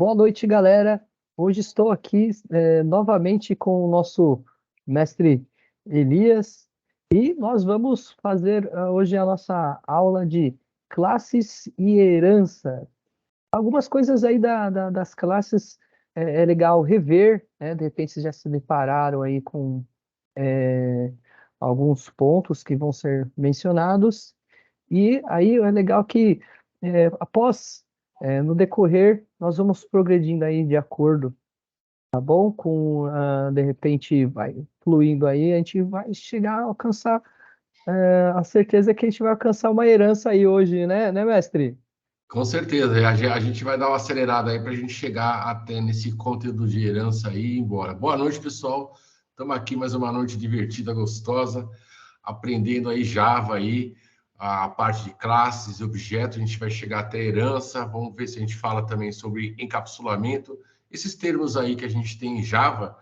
Boa noite, galera. Hoje estou aqui novamente com o nosso mestre Elias e nós vamos fazer hoje a nossa aula de classes e herança. Algumas coisas aí das classes é legal rever, né? De repente vocês já se depararam aí com é, alguns pontos que vão ser mencionados. E aí é legal que após, no decorrer, nós vamos progredindo aí de acordo, tá bom? Com, de repente, vai fluindo aí, a gente vai chegar a alcançar, a certeza que a gente vai alcançar uma herança aí hoje, né, mestre? Com certeza, a gente vai dar uma acelerada aí para a gente chegar até nesse conteúdo de herança aí e ir embora. Boa noite, pessoal. Estamos aqui mais uma noite divertida, gostosa, aprendendo aí Java aí, a parte de classes e objetos. A gente vai chegar até herança. Vamos ver se a gente fala também sobre encapsulamento. Esses termos aí que a gente tem em Java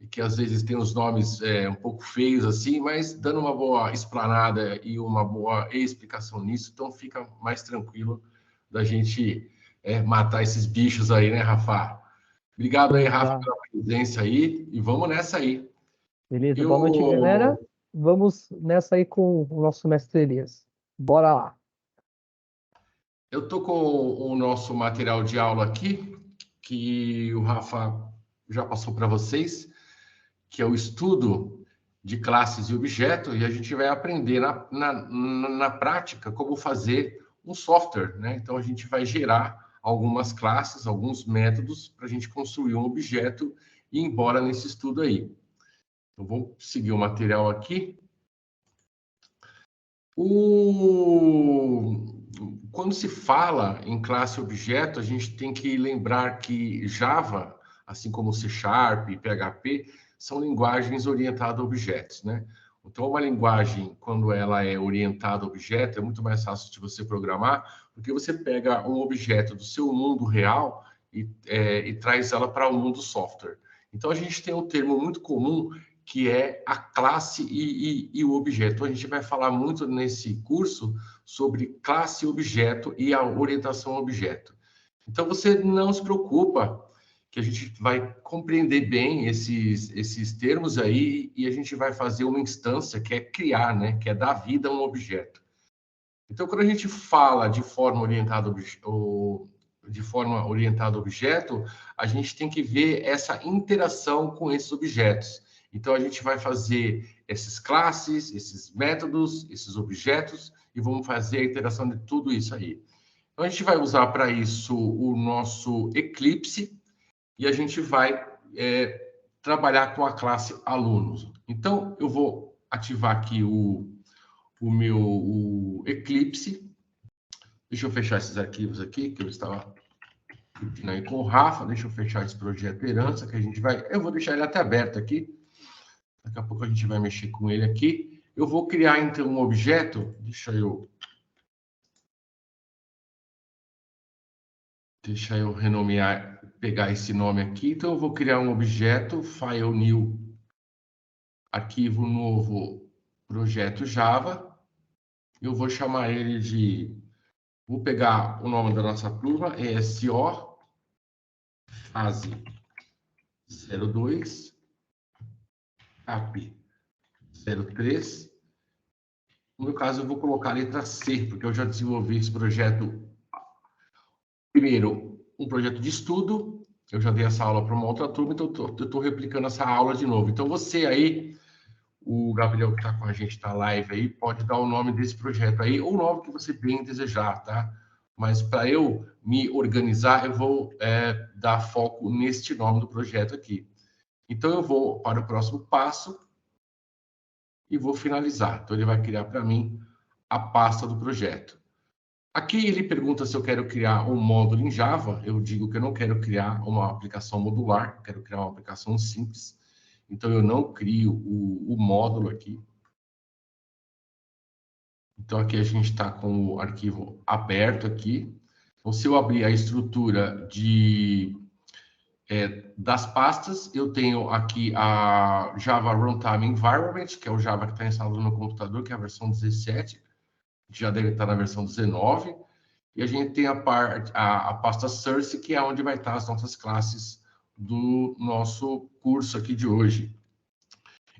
e que às vezes tem os nomes um pouco feios assim, mas dando uma boa explanada e uma boa explicação nisso, então fica mais tranquilo da gente matar esses bichos aí, né, Rafa? Obrigado aí, Rafa, Exato. pela presença aí, e vamos nessa aí. Beleza, boa noite, galera. Eu Vamos nessa aí com o nosso mestre Elias. Bora lá. eu tô com o nosso material de aula aqui, que o Rafa já passou para vocês, que é o estudo de classes e objetos, e a gente vai aprender na prática como fazer um software, né? Então, a gente vai gerar algumas classes, alguns métodos para a gente construir um objeto e ir embora nesse estudo aí. Então, vamos seguir o material aqui. Quando se fala em classe e objeto, a gente tem que lembrar que Java, assim como C Sharp e PHP, são linguagens orientadas a objetos, né? Então, uma linguagem, quando ela é orientada a objeto, é muito mais fácil de você programar, porque você pega um objeto do seu mundo real e traz ela para o mundo software. Então, a gente tem um termo muito comum que é a classe e o objeto. A gente vai falar muito nesse curso sobre classe e objeto e a orientação ao objeto. Então, você não se preocupa, que a gente vai compreender bem esses termos aí e a gente vai fazer uma instância que é criar, né? Que é dar vida a um objeto. Então, quando a gente fala de forma orientada ao objeto, a gente tem que ver essa interação com esses objetos. Então, a gente vai fazer essas classes, esses métodos, esses objetos, e vamos fazer a interação de tudo isso aí. Então, a gente vai usar para isso o nosso Eclipse, e a gente vai trabalhar com a classe alunos. Então, eu vou ativar aqui o meu Eclipse. Deixa eu fechar esses arquivos aqui, que eu estava pedindo aí com o Rafa. Deixa eu fechar esse projeto herança, que a gente vai... Eu vou deixar ele até aberto aqui. Daqui a pouco a gente vai mexer com ele aqui. Eu vou criar, então, um objeto. Deixa eu renomear, pegar esse nome aqui. Então, eu vou criar um objeto, file new, arquivo novo, projeto Java. Eu vou chamar ele de... Vou pegar o nome da nossa turma, ESO, fase 02, AP 03. No meu caso, eu vou colocar a letra C, porque eu já desenvolvi esse projeto. Primeiro, um projeto de estudo. Eu já dei essa aula para uma outra turma, então eu estou replicando essa aula de novo. Então, você aí, o Gabriel que está com a gente na live aí, pode dar o nome desse projeto aí, ou o nome que você bem desejar, tá? Mas para eu me organizar, eu vou dar foco neste nome do projeto aqui. Então, eu vou para o próximo passo e vou finalizar. Então, ele vai criar para mim a pasta do projeto. Aqui ele pergunta se eu quero criar um módulo em Java. Eu digo que eu não quero criar uma aplicação modular, eu quero criar uma aplicação simples. Então, eu não crio o módulo aqui. Então, aqui a gente está com o arquivo aberto aqui. Então, se eu abrir a estrutura das pastas, eu tenho aqui a Java Runtime Environment, que é o Java que está instalado no meu computador, que é a versão 17. Já deve estar na versão 19. E a gente tem a pasta source, que é onde vai estar as nossas classes do nosso curso aqui de hoje.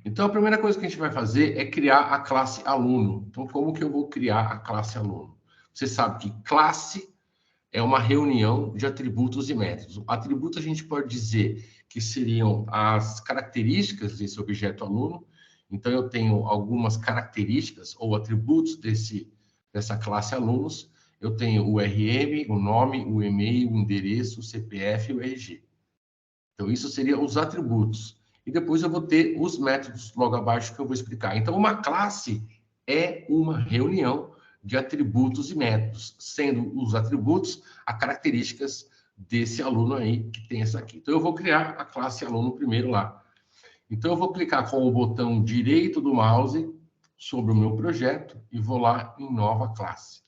Então, a primeira coisa que a gente vai fazer é criar a classe aluno. Então, como que eu vou criar a classe aluno? Você sabe que classe é uma reunião de atributos e métodos. O atributo a gente pode dizer que seriam as características desse objeto aluno. Então, eu tenho algumas características ou atributos dessa classe alunos. Eu tenho o RM, o nome, o e-mail, o endereço, o CPF e o RG. Então, isso seriam os atributos. E depois eu vou ter os métodos logo abaixo que eu vou explicar. Então, uma classe é uma reunião de atributos e métodos, sendo os atributos as características desse aluno aí que tem essa aqui. Então, eu vou criar a classe aluno primeiro lá. Então, eu vou clicar com o botão direito do mouse sobre o meu projeto e vou lá em nova classe.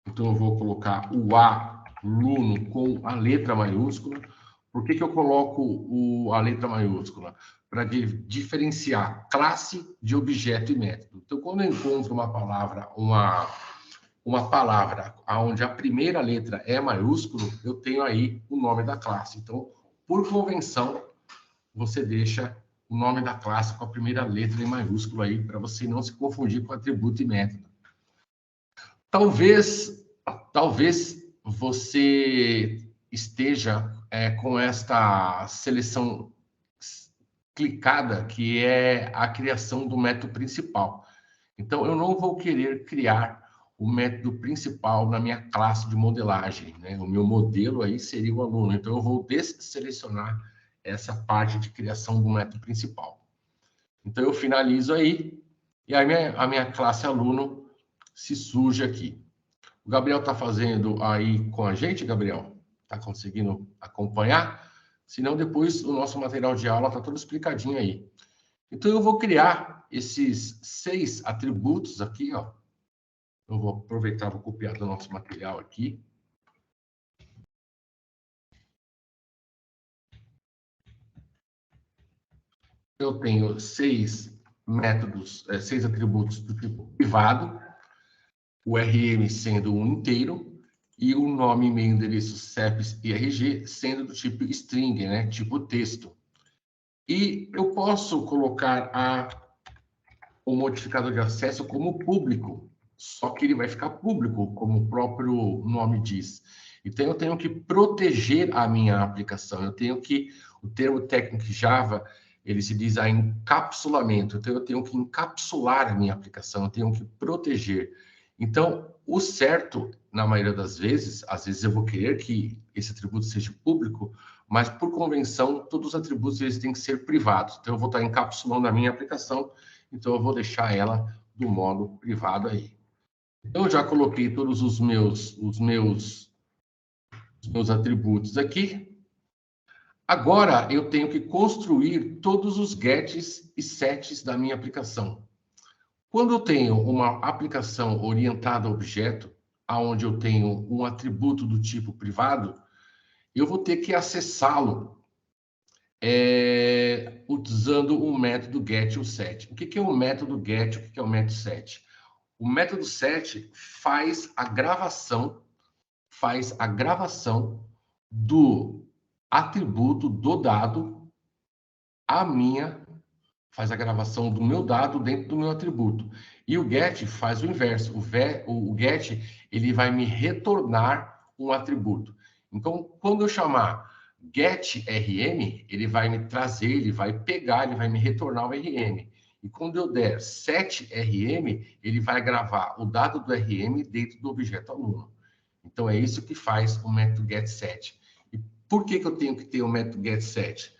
Então, eu vou colocar o aluno com a letra maiúscula. Por que eu coloco a letra maiúscula? Para diferenciar classe de objeto e método. Então, quando eu encontro uma palavra onde a primeira letra é maiúsculo, eu tenho aí o nome da classe. Então, por convenção, você deixa o nome da classe com a primeira letra em maiúsculo aí, para você não se confundir com atributo e método. Talvez você esteja com esta seleção clicada, que é a criação do método principal. Então, eu não vou querer criar o método principal na minha classe de modelagem, né? O meu modelo aí seria o aluno. Então, eu vou desselecionar essa parte de criação do método principal. Então, eu finalizo aí, e a minha classe aluno se surge aqui. O Gabriel está fazendo aí com a gente, Gabriel? Está conseguindo acompanhar? Senão, depois o nosso material de aula está todo explicadinho aí. Então, eu vou criar esses 6 atributos aqui, ó. Eu vou aproveitar, vou copiar do nosso material aqui. Eu tenho 6 métodos, 6 atributos do tipo privado, o RM sendo um inteiro, e o nome, e-mail, endereço, CEP e RG sendo do tipo string, né? Tipo texto. E eu posso colocar o modificador de acesso como público, só que ele vai ficar público, como o próprio nome diz. Então, eu tenho que proteger a minha aplicação. O termo técnico Java, ele se diz a encapsulamento. Então, eu tenho que encapsular a minha aplicação, eu tenho que proteger. Então, o certo, na maioria das vezes, às vezes eu vou querer que esse atributo seja público, mas por convenção, todos os atributos eles têm que ser privados. Então, eu vou estar encapsulando a minha aplicação, então eu vou deixar ela do modo privado aí. Então, eu já coloquei todos os meus atributos aqui. Agora, eu tenho que construir todos os gets e sets da minha aplicação. Quando eu tenho uma aplicação orientada a objeto, onde eu tenho um atributo do tipo privado, eu vou ter que acessá-lo usando o método get e o set. O que é o método get e o que é o método set? O método set faz a gravação do atributo do dado faz a gravação do meu dado dentro do meu atributo. E o get faz o inverso. O get, ele vai me retornar um atributo. Então, quando eu chamar getRM, ele vai me trazer, ele vai pegar, ele vai me retornar o RM. E quando eu der setRM, ele vai gravar o dado do RM dentro do objeto aluno. Então, é isso que faz o método getSet. E por que eu tenho que ter o método getSet?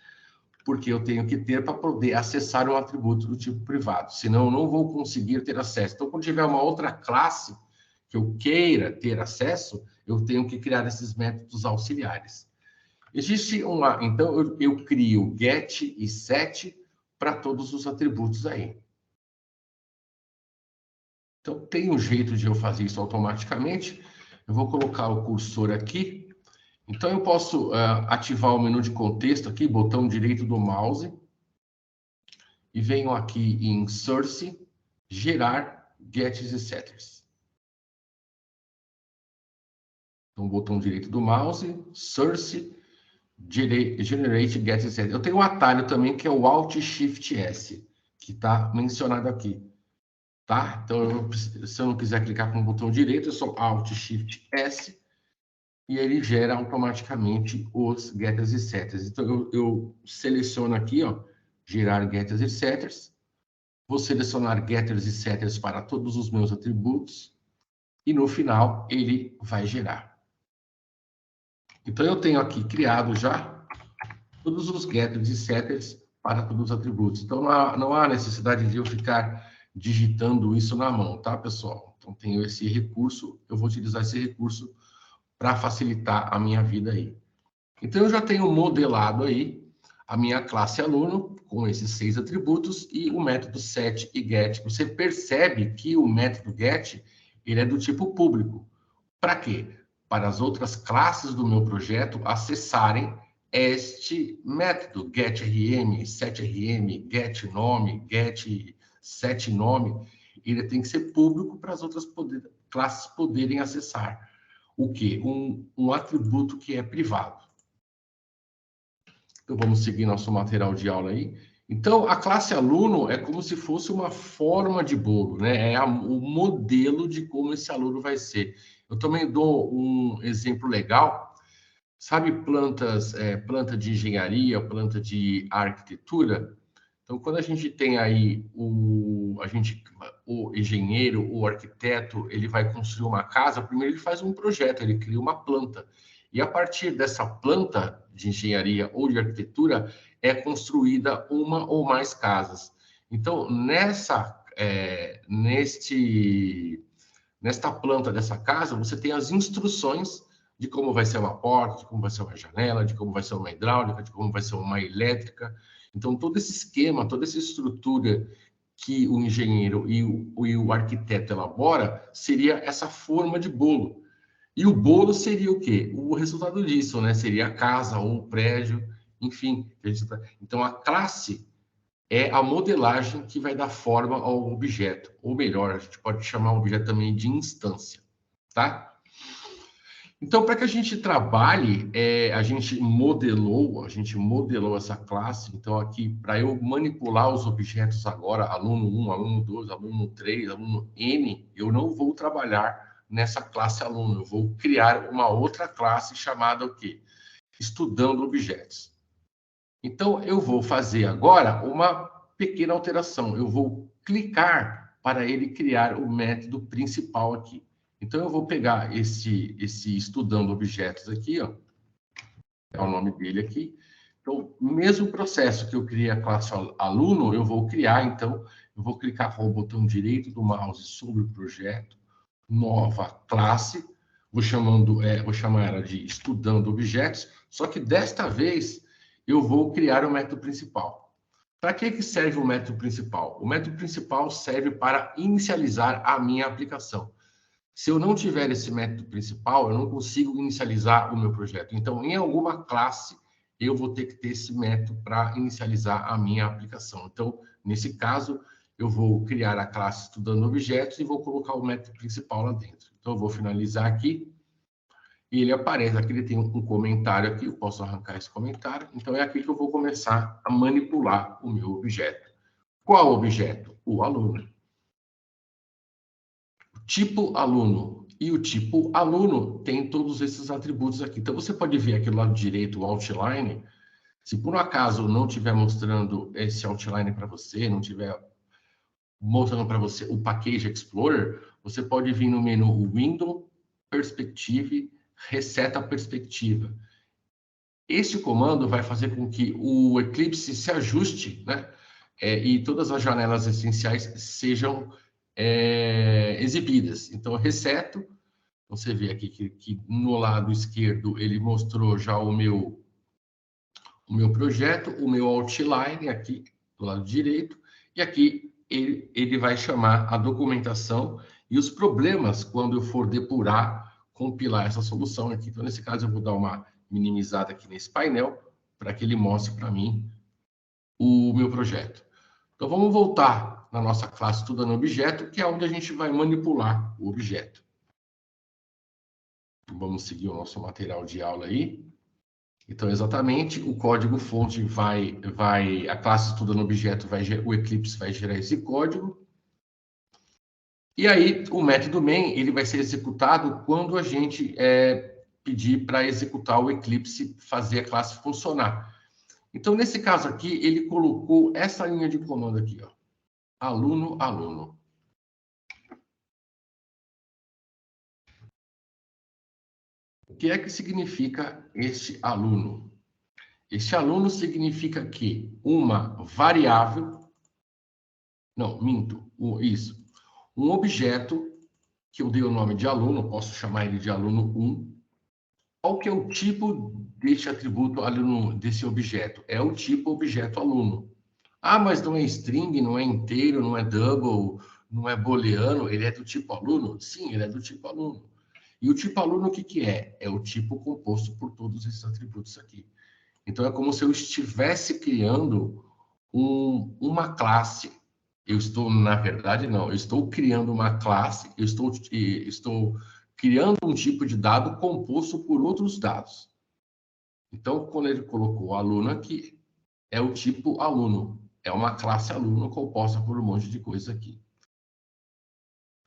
Porque eu tenho que ter para poder acessar um atributo do tipo privado, senão eu não vou conseguir ter acesso. Então, quando tiver uma outra classe que eu queira ter acesso, eu tenho que criar esses métodos auxiliares. Então, eu crio get e set para todos os atributos aí. Então, tem um jeito de eu fazer isso automaticamente. Eu vou colocar o cursor aqui. Então, eu posso ativar o menu de contexto aqui, botão direito do mouse, e venho aqui em Source, gerar Gets e Setters. Então, botão direito do mouse, Source, Generate Get e Setters. Eu tenho um atalho também que é o Alt Shift S, que está mencionado aqui. Tá? Então, se eu não quiser clicar com o botão direito, é só Alt Shift S e ele gera automaticamente os getters e setters. Então, eu seleciono aqui, ó, gerar getters e setters. Vou selecionar getters e setters para todos os meus atributos e no final ele vai gerar. Então, eu tenho aqui criado já todos os getters e setters para todos os atributos. Então, não há necessidade de eu ficar digitando isso na mão, tá, pessoal? Então, tenho esse recurso, eu vou utilizar esse recurso para facilitar a minha vida aí. Então, eu já tenho modelado aí a minha classe aluno com esses 6 atributos e o método set e get. Você percebe que o método get, ele é do tipo público. Para quê? Para as outras classes do meu projeto acessarem este método getRM, setRM, getNome, getSetNome. Ele tem que ser público para as outras classes poderem acessar. O quê? Um atributo que é privado. Então, vamos seguir nosso material de aula aí. Então, a classe aluno é como se fosse uma forma de bolo, né? É o modelo de como esse aluno vai ser. Eu também dou um exemplo legal. Sabe planta de engenharia, planta de arquitetura? Então, quando a gente tem aí o engenheiro, o arquiteto, ele vai construir uma casa, primeiro ele faz um projeto, ele cria uma planta. E a partir dessa planta de engenharia ou de arquitetura, é construída uma ou mais casas. Então, nesta planta dessa casa, você tem as instruções de como vai ser uma porta, de como vai ser uma janela, de como vai ser uma hidráulica, de como vai ser uma elétrica. Então, todo esse esquema, toda essa estrutura que o engenheiro e o arquiteto elabora seria essa forma de bolo. E o bolo seria o quê? O resultado disso, né? Seria a casa ou o prédio, enfim. Então, a classe é a modelagem que vai dar forma ao objeto. Ou melhor, a gente pode chamar o objeto também de instância, tá? Então, para que a gente trabalhe, a gente modelou essa classe. Então, aqui, para eu manipular os objetos agora, aluno 1, aluno 2, aluno 3, aluno N, eu não vou trabalhar nessa classe aluno. Eu vou criar uma outra classe chamada o quê? Estudando objetos. Então, eu vou fazer agora uma pequena alteração. Eu vou clicar para ele criar o método principal aqui. Então, eu vou pegar esse estudando objetos aqui, ó, é o nome dele aqui. Então, o mesmo processo que eu criei a classe aluno, eu vou criar, então, eu vou clicar com o botão direito do mouse sobre o projeto, nova classe, vou chamar ela de estudando objetos, só que desta vez eu vou criar o método principal. Para que serve o método principal? O método principal serve para inicializar a minha aplicação. Se eu não tiver esse método principal, eu não consigo inicializar o meu projeto. Então, em alguma classe, eu vou ter que ter esse método para inicializar a minha aplicação. Então, nesse caso, eu vou criar a classe estudando objetos e vou colocar o método principal lá dentro. Então, eu vou finalizar aqui e ele aparece. Aqui ele tem um comentário aqui, eu posso arrancar esse comentário. Então, é aqui que eu vou começar a manipular o meu objeto. Qual objeto? O aluno. Tipo aluno. E o tipo aluno tem todos esses atributos aqui. Então, você pode ver aqui do lado direito o outline. Se por um acaso não estiver mostrando esse outline para você, não estiver mostrando para você o Package Explorer, você pode vir no menu Window, Perspective, Reset a perspectiva. Esse comando vai fazer com que o Eclipse se ajuste, né? E todas as janelas essenciais sejam exibidas. Então, eu reseto. Você vê aqui que no lado esquerdo ele mostrou já o meu projeto, o meu outline aqui do lado direito, e aqui ele vai chamar a documentação e os problemas quando eu for depurar, compilar essa solução aqui. Então, nesse caso, eu vou dar uma minimizada aqui nesse painel para que ele mostre para mim o meu projeto. Então, vamos voltar na nossa classe Estudando Objeto, que é onde a gente vai manipular o objeto. Vamos seguir o nosso material de aula aí. Então, exatamente, o código-fonte a classe Estudando Objeto, o Eclipse vai gerar esse código. E aí, o método main, ele vai ser executado quando a gente pedir para executar o Eclipse, fazer a classe funcionar. Então, nesse caso aqui, ele colocou essa linha de comando aqui, ó. Aluno, aluno. O que é que significa este aluno? Este aluno significa que uma variável... Não, minto. Isso. Um objeto que eu dei o nome de aluno, posso chamar ele de aluno 1. Qual que é o tipo deste atributo aluno, desse objeto? É o tipo objeto aluno. Ah, mas não é string, não é inteiro, não é double, não é booleano, ele é do tipo aluno? Sim, ele é do tipo aluno. E o tipo aluno o que que é? É o tipo composto por todos esses atributos aqui. Então é como se eu estivesse criando uma classe. Eu estou, na verdade, não, eu estou criando uma classe, eu estou criando um tipo de dado composto por outros dados. Então, quando ele colocou aluno aqui, é o tipo aluno. É uma classe aluno composta por um monte de coisa aqui.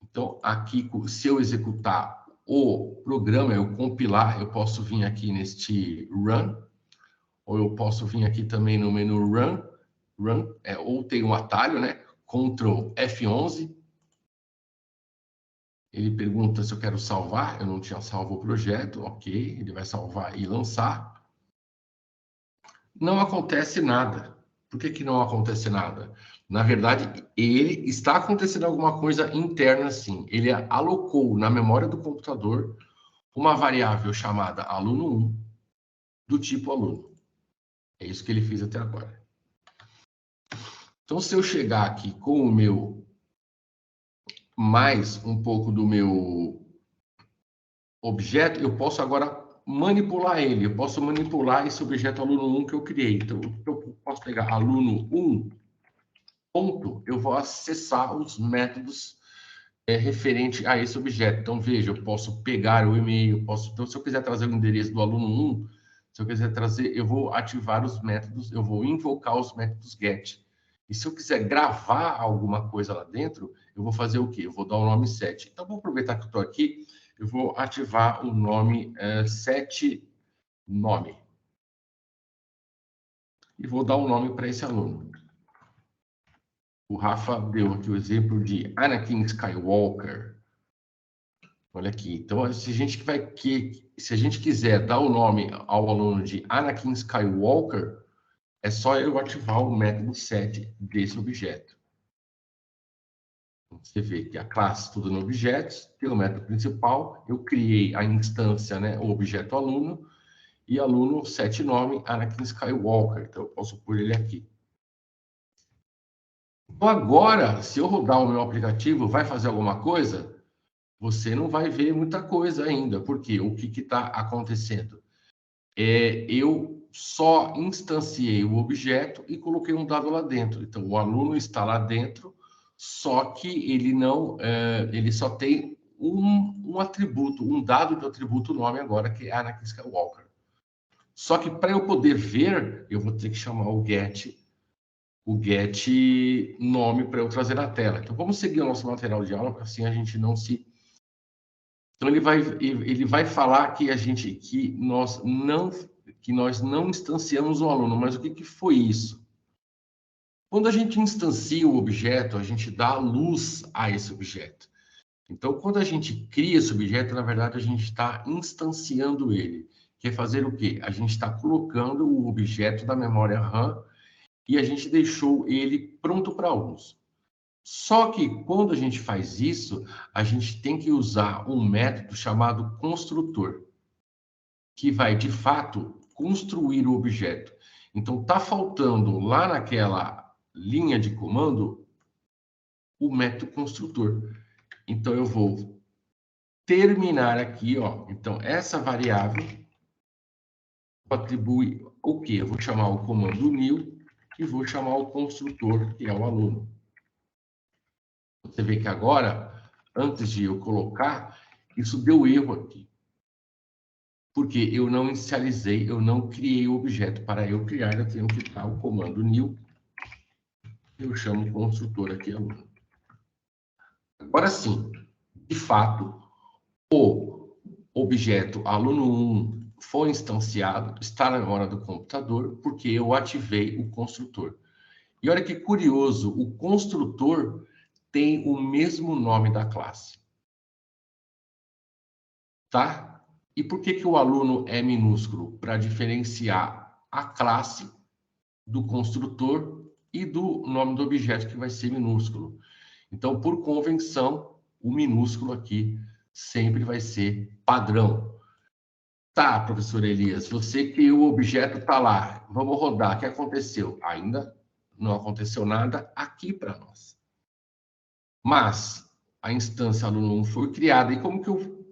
Então, aqui, se eu executar o programa, eu compilar, eu posso vir aqui neste run, ou eu posso vir aqui também no menu run, ou tem um atalho, né? Ctrl F11. Ele pergunta se eu quero salvar, eu não tinha salvo o projeto, ok, ele vai salvar e lançar. Não acontece nada. Por que que não acontece nada? Na verdade, ele está acontecendo alguma coisa interna, sim. Ele alocou na memória do computador uma variável chamada aluno1 do tipo aluno. É isso que ele fez até agora. Então, se eu chegar aqui com o meu, mais um pouco do meu objeto, eu posso agora manipular ele. Eu posso manipular esse objeto aluno1 que eu criei. Então, eu posso pegar aluno1, ponto, eu vou acessar os métodos referente a esse objeto. Então, veja, eu posso pegar o e-mail, então, se eu quiser trazer o endereço do aluno 1, se eu quiser trazer, eu vou ativar os métodos, eu vou invocar os métodos get. E se eu quiser gravar alguma coisa lá dentro, eu vou fazer o quê? Eu vou dar o nome set. Então, vou aproveitar que eu estou aqui, eu vou ativar o nome set nome. E vou dar um nome para esse aluno. O Rafa deu aqui o exemplo de Anakin Skywalker. Olha aqui. Então, se a gente quiser dar o nome ao aluno de Anakin Skywalker, é só eu ativar o método set desse objeto. Você vê que a classe Estudando Objetos tem o método principal. Eu criei a instância, né, o objeto aluno, e aluno set nome Anakin Skywalker. Então, eu posso pôr ele aqui. Então, agora, se eu rodar o meu aplicativo, vai fazer alguma coisa? Você não vai ver muita coisa ainda. Por quê? O que está acontecendo? Eu só instanciei o objeto e coloquei um dado lá dentro. Então, o aluno está lá dentro, só que ele não, ele só tem um atributo, um dado do atributo nome agora, que é Anakin Skywalker. Só que para eu poder ver, eu vou ter que chamar o get nome para eu trazer na tela. Então, vamos seguir o nosso material de aula, porque assim a gente não se... Então, ele vai falar que nós não instanciamos o aluno, mas o que foi isso? Quando a gente instancia o objeto, a gente dá luz a esse objeto. Então, quando a gente cria esse objeto, na verdade, a gente está instanciando ele. Quer fazer o quê? A gente está colocando o objeto da memória RAM e a gente deixou ele pronto para uso. Só que quando a gente faz isso, a gente tem que usar um método chamado construtor, que vai, de fato, construir o objeto. Então, está faltando lá naquela linha de comando o método construtor. Então, eu vou terminar aqui, ó. Então, essa variável atribui o quê? Eu vou chamar o comando new e vou chamar o construtor, que é o aluno. Você vê que agora, antes de eu colocar, isso deu erro aqui. Porque eu não inicializei, eu não criei o objeto. Para eu criar, eu tenho que dar o comando new. Eu chamo o construtor aqui aluno. Agora sim, de fato, o objeto aluno 1 foi instanciado, está na memória do computador, porque eu ativei o construtor. E olha que curioso, o construtor tem o mesmo nome da classe. Tá? E por que o aluno é minúsculo? Para diferenciar a classe do construtor e do nome do objeto que vai ser minúsculo. Então, por convenção, o minúsculo aqui sempre vai ser padrão. Tá, professor Elias, você criou o objeto, está lá. Vamos rodar. O que aconteceu? Ainda não aconteceu nada aqui para nós. Mas a instância aluno 1 foi criada. E como que eu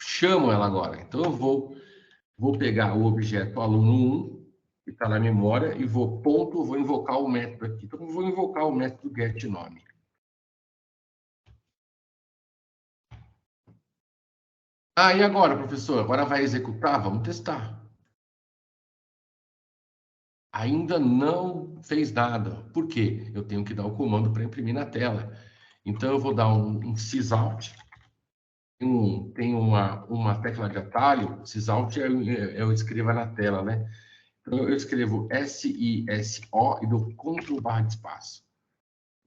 chamo ela agora? Então, eu vou pegar o objeto aluno 1, que está na memória, e vou invocar o método aqui. Então, eu vou invocar o método getNome. Ah, e agora, professor? Agora vai executar? Vamos testar. Ainda não fez nada. Por quê? Eu tenho que dar o comando para imprimir na tela. Então, eu vou dar um sysout. Tem uma tecla de atalho. Sysout é o escreva na tela, né? Então, eu escrevo SISO e dou Ctrl+ de espaço.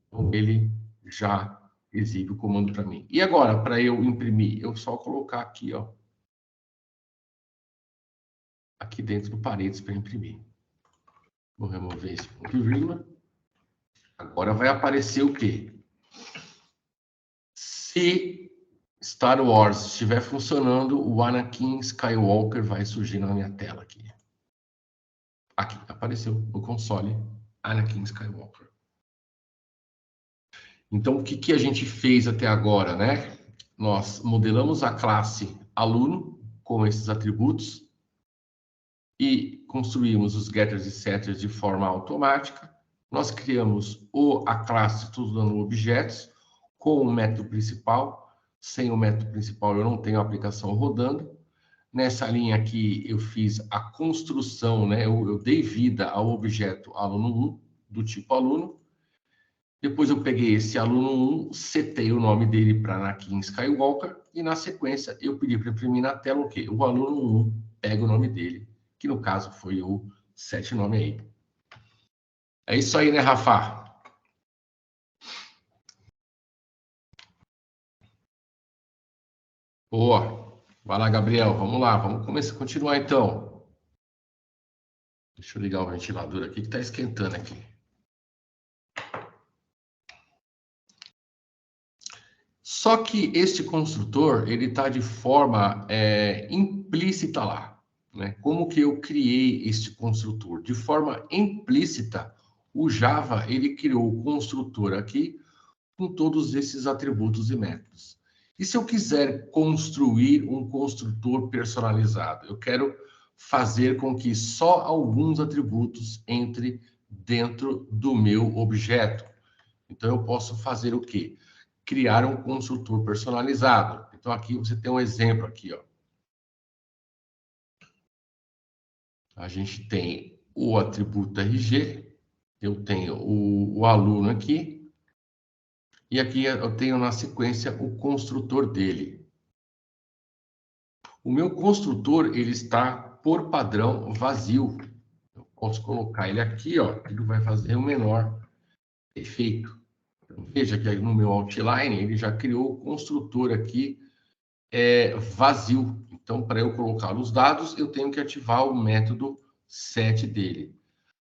Então, ele já exibe o comando para mim. E agora, para eu imprimir, eu só colocar aqui, ó, aqui dentro do paredes para imprimir. Vou remover esse ponto e vírgula. Agora vai aparecer o quê? Se Star Wars estiver funcionando, o Anakin Skywalker vai surgir na minha tela aqui. Aqui, apareceu no console Anakin Skywalker. Então, o que a gente fez até agora, né? Nós modelamos a classe aluno com esses atributos e construímos os getters e setters de forma automática. Nós criamos a classe estudando objetos com o método principal. Sem o método principal, eu não tenho a aplicação rodando. Nessa linha aqui, eu fiz a construção, né? Eu dei vida ao objeto aluno 1, do tipo aluno. Depois eu peguei esse aluno 1, setei o nome dele para Anakin Skywalker, e na sequência eu pedi para imprimir na tela o quê? O aluno 1 pega o nome dele, que no caso foi o set nome aí. É isso aí, né, Rafa? Boa. Vai lá, Gabriel. Vamos lá. Vamos começar, continuar então. Deixa eu ligar o ventilador aqui que está esquentando aqui. Só que este construtor, ele está de forma implícita lá. Né? Como que eu criei este construtor? De forma implícita, o Java ele criou o construtor aqui com todos esses atributos e métodos. E se eu quiser construir um construtor personalizado? Eu quero fazer com que só alguns atributos entrem dentro do meu objeto. Então, eu posso fazer o quê? Criar um construtor personalizado. Então, aqui você tem um exemplo aqui, ó. A gente tem o atributo RG, eu tenho o aluno aqui, e aqui eu tenho na sequência o construtor dele. O meu construtor, ele está, por padrão, vazio. Eu posso colocar ele aqui, ó, ele vai fazer o menor efeito. Então, veja que no meu outline, ele já criou o construtor aqui vazio. Então, para eu colocar os dados, eu tenho que ativar o método set dele.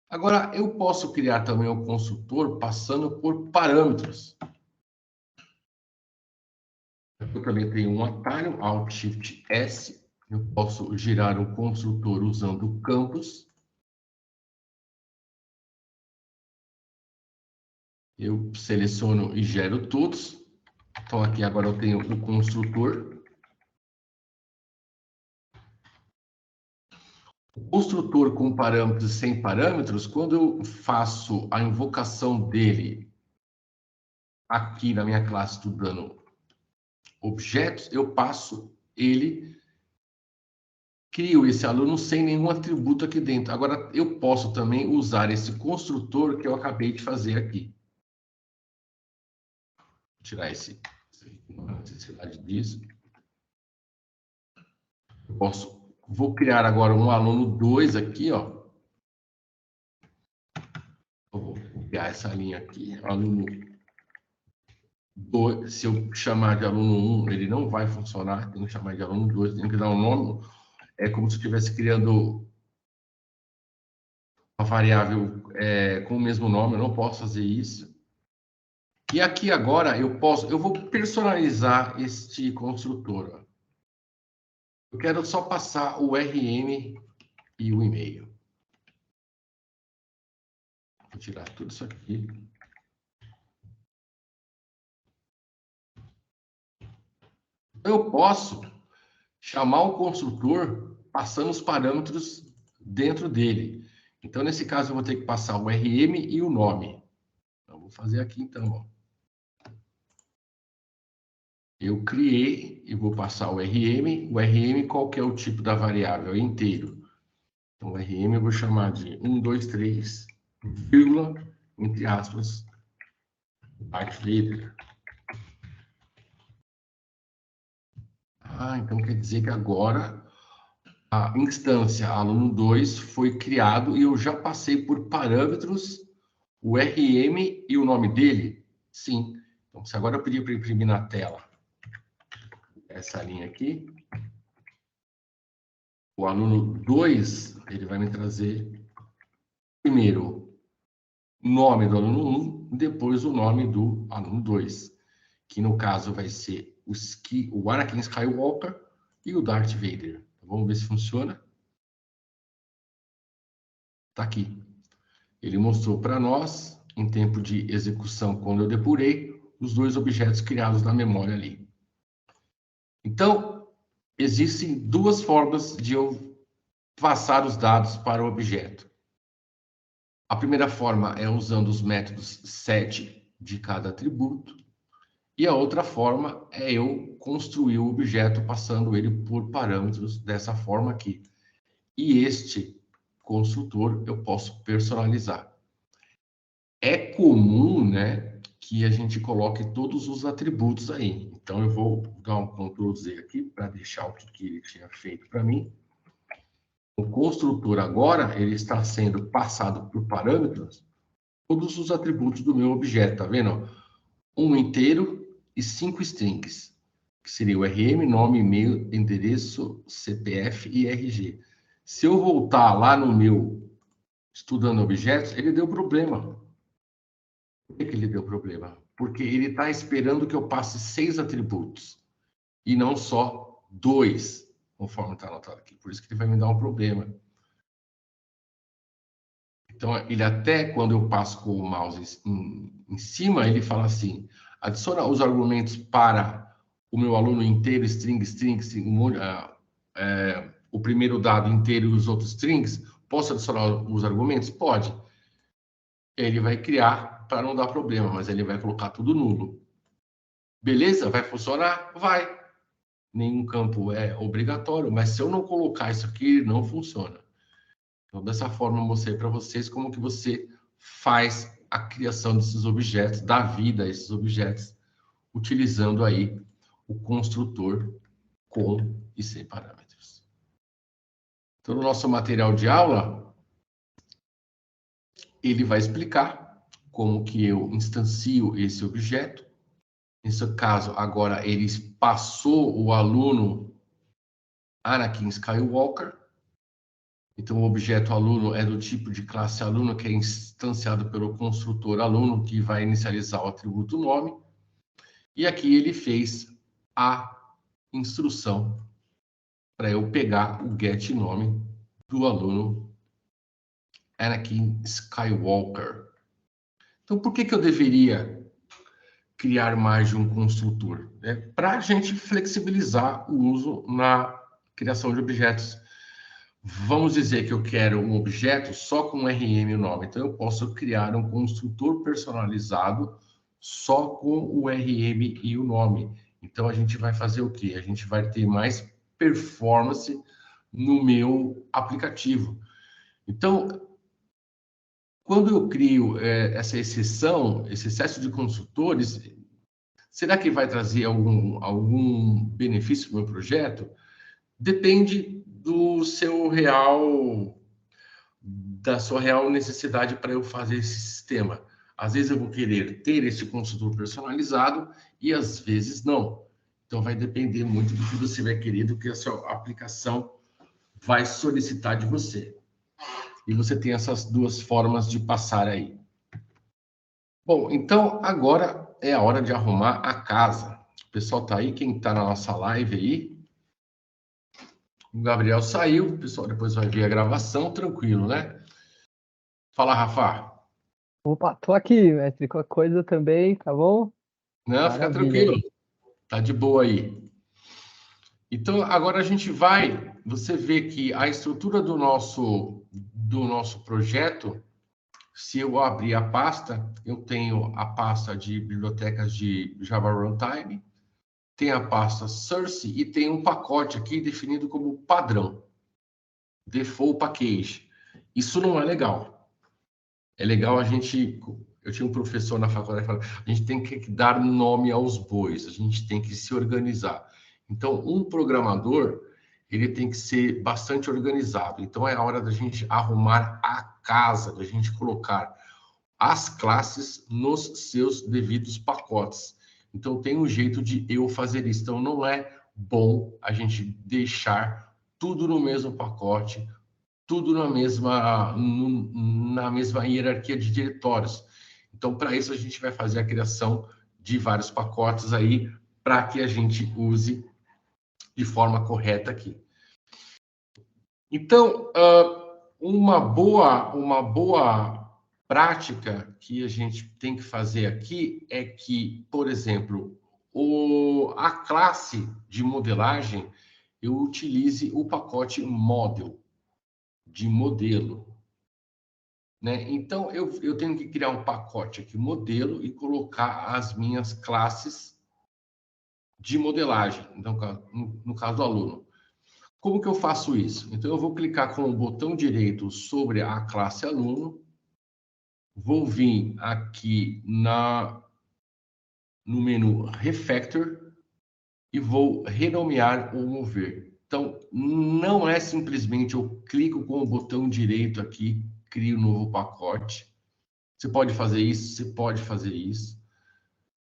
Agora, eu posso criar também o construtor passando por parâmetros. Eu também tenho um atalho, Alt Shift S. Eu posso girar o construtor usando campos. Eu seleciono e gero todos. Então, aqui agora eu tenho o construtor. O construtor com parâmetros e sem parâmetros, quando eu faço a invocação dele aqui na minha classe estudando objetos, eu passo ele, crio esse aluno sem nenhum atributo aqui dentro. Agora, eu posso também usar esse construtor que eu acabei de fazer aqui. Vou tirar esse, não há necessidade disso. Vou criar agora um aluno 2 aqui, ó. Eu vou copiar essa linha aqui, aluno 2. Se eu chamar de aluno 1, ele não vai funcionar, tem que chamar de aluno 2, tem que dar um nome. É como se eu estivesse criando uma variável com o mesmo nome, eu não posso fazer isso. E aqui agora eu vou personalizar este construtor. Ó. Eu quero só passar o RM e o e-mail. Vou tirar tudo isso aqui. Eu posso chamar o construtor passando os parâmetros dentro dele. Então, nesse caso, eu vou ter que passar o RM e o nome. Então, vou fazer aqui, então. Ó. Eu criei e vou passar o RM. O RM, qual que é o tipo da variável? É inteiro. Então, o RM eu vou chamar de 1, 2, 3, vírgula, entre aspas, Darth Vader. Então quer dizer que agora a instância aluno 2 foi criado e eu já passei por parâmetros o RM e o nome dele? Sim. Então, se agora eu pedir para imprimir na tela essa linha aqui, o aluno 2, ele vai me trazer primeiro o nome do aluno 1, depois o nome do aluno 2, que no caso vai ser o Anakin Skywalker e o Darth Vader. Vamos ver se funciona. Está aqui. Ele mostrou para nós, em tempo de execução, quando eu depurei, os dois objetos criados na memória ali. Então, existem duas formas de eu passar os dados para o objeto. A primeira forma é usando os métodos set de cada atributo. E a outra forma é eu construir o objeto passando ele por parâmetros dessa forma aqui. E este construtor eu posso personalizar. É comum, né, que a gente coloque todos os atributos aí. Então, eu vou dar um Ctrl Z aqui para deixar o que ele tinha feito para mim. O construtor agora, ele está sendo passado por parâmetros todos os atributos do meu objeto, tá vendo? Um inteiro e 5 strings, que seria o RM, nome, e-mail, endereço, CPF e RG. Se eu voltar lá no meu estudando objetos, ele deu problema. Por que ele deu problema? Porque ele está esperando que eu passe 6 atributos e não só 2, conforme está anotado aqui. Por isso que ele vai me dar um problema. Então, ele até, quando eu passo com o mouse em cima, ele fala assim, adiciona os argumentos para o meu aluno inteiro, string, o primeiro dado inteiro e os outros strings, posso adicionar os argumentos? Pode. Ele vai criar para não dar problema, mas ele vai colocar tudo nulo. Beleza? Vai funcionar? Vai. Nenhum campo é obrigatório, mas se eu não colocar isso aqui, não funciona. Então, dessa forma, eu mostrei para vocês como que você faz a criação desses objetos, dá vida a esses objetos, utilizando aí o construtor com e sem parâmetros. Então, no nosso material de aula, ele vai explicar como que eu instancio esse objeto. Nesse caso, agora, ele passou o aluno Anakin Skywalker. Então, o objeto aluno é do tipo de classe aluno, que é instanciado pelo construtor aluno, que vai inicializar o atributo nome. E aqui ele fez a instrução para eu pegar o get nome do aluno Anakin Skywalker. Então, por que eu deveria criar mais de um construtor? Para a gente flexibilizar o uso na criação de objetos. Vamos dizer que eu quero um objeto só com RM e o nome. Então, eu posso criar um construtor personalizado só com o URM e o nome. Então, a gente vai fazer o quê? A gente vai ter mais performance no meu aplicativo. Então, quando eu crio essa exceção, esse excesso de consultores, será que vai trazer algum benefício para o meu projeto? Depende da sua real necessidade para eu fazer esse sistema. Às vezes eu vou querer ter esse consultor personalizado e às vezes não. Então vai depender muito do que você vai querer, do que a sua aplicação vai solicitar de você. E você tem essas duas formas de passar aí. Bom, então agora é a hora de arrumar a casa. O pessoal tá aí, quem tá na nossa live aí? O Gabriel saiu, o pessoal depois vai ver a gravação, tranquilo, né? Fala, Rafa. Opa, tô aqui, mestre. Qualquer coisa também, tá bom? Não, fica Maravilha tranquilo. aí. Tá de boa aí. Então, agora a gente vai, você vê que a estrutura do nosso projeto, se eu abrir a pasta, eu tenho a pasta de bibliotecas de Java Runtime, tem a pasta Source e tem um pacote aqui definido como padrão, Default Package. Isso não é legal. É legal eu tinha um professor na faculdade que falava, a gente tem que dar nome aos bois, a gente tem que se organizar. Então, um programador, ele tem que ser bastante organizado. Então, é a hora da gente arrumar a casa, da gente colocar as classes nos seus devidos pacotes. Então, tem um jeito de eu fazer isso. Então, não é bom a gente deixar tudo no mesmo pacote, tudo na mesma hierarquia de diretórios. Então, para isso, a gente vai fazer a criação de vários pacotes aí para que a gente use de forma correta aqui. Então, uma boa prática que a gente tem que fazer aqui é que, por exemplo, a classe de modelagem, eu utilize o pacote model, de modelo. Né? Então, eu tenho que criar um pacote aqui, modelo, e colocar as minhas classes de modelagem, então, no caso do aluno. Como que eu faço isso? Então, eu vou clicar com o botão direito sobre a classe aluno, vou vir aqui no menu Refactor e vou renomear ou mover. Então, não é simplesmente eu clico com o botão direito aqui, crio um novo pacote. Você pode fazer isso, você pode fazer isso.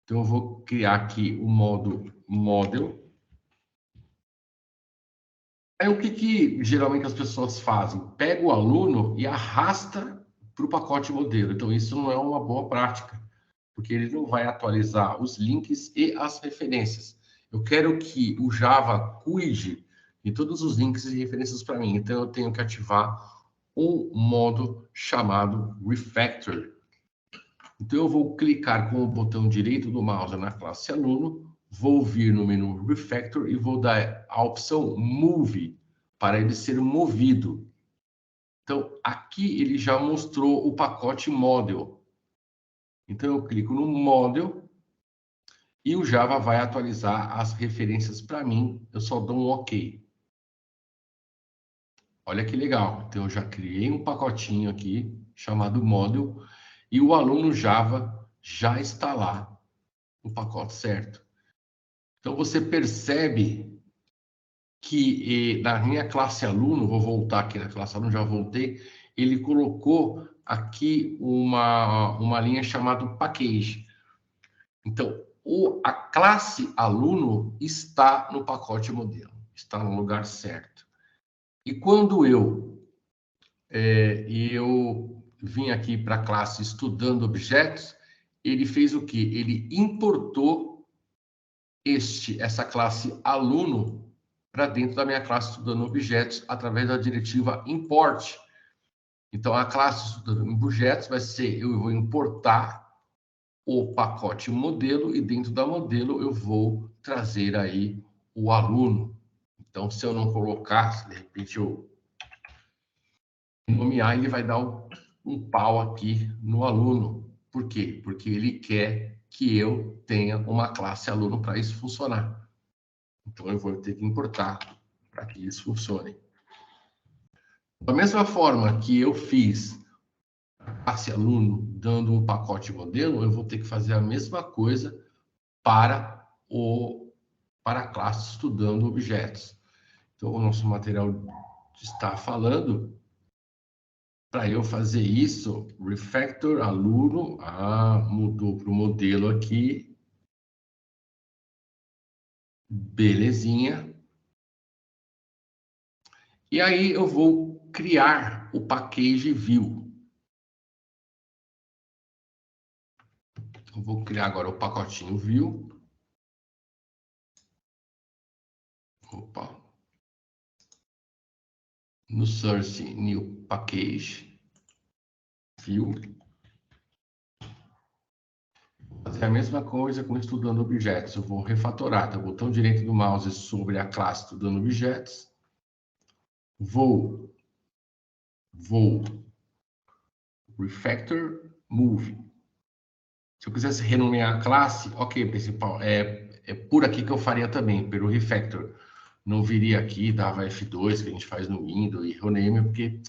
Então, eu vou criar aqui o modo Model. Aí, o que geralmente as pessoas fazem? Pega o aluno e arrasta para o pacote modelo. Então, isso não é uma boa prática, porque ele não vai atualizar os links e as referências. Eu quero que o Java cuide de todos os links e referências para mim. Então, eu tenho que ativar um modo chamado Refactor. Então, eu vou clicar com o botão direito do mouse na classe aluno, vou vir no menu Refactor e vou dar a opção Move, para ele ser movido. Então, aqui ele já mostrou o pacote Model. Então, eu clico no Model e o Java vai atualizar as referências para mim. Eu só dou um OK. Olha que legal. Então, eu já criei um pacotinho aqui chamado Model e o aluno Java já está lá no pacote certo. Então, você percebe que na minha classe aluno, vou voltar aqui na classe aluno, já voltei, ele colocou aqui uma linha chamada package. Então, a classe aluno está no pacote modelo, está no lugar certo. E quando eu vim aqui para a classe estudando objetos, ele fez o quê? Ele importou essa classe aluno para dentro da minha classe estudando objetos através da diretiva import. Então, a classe estudando objetos vai ser, eu vou importar o pacote modelo e dentro da modelo eu vou trazer aí o aluno. Então, se eu não colocar, de repente eu nomear, ele vai dar um pau aqui no aluno. Por quê? Porque ele quer que eu tenha uma classe aluno para isso funcionar. Então, eu vou ter que importar para que isso funcione. Da mesma forma que eu fiz a classe aluno dando um pacote modelo, eu vou ter que fazer a mesma coisa para a classe estudando objetos. Então, o nosso material está falando, para eu fazer isso, refactor aluno, mudou para o modelo aqui, belezinha. E aí eu vou criar o package view. Eu vou criar agora o pacotinho view. Opa. No source new package view. Fazer a mesma coisa com estudando objetos. Eu vou refatorar, tá? Botão direito do mouse sobre a classe estudando objetos. Vou refactor move. Se eu quisesse renomear a classe, ok, principal, é por aqui que eu faria também, pelo refactor. Não viria aqui, dava F2, que a gente faz no Windows, e rename, porque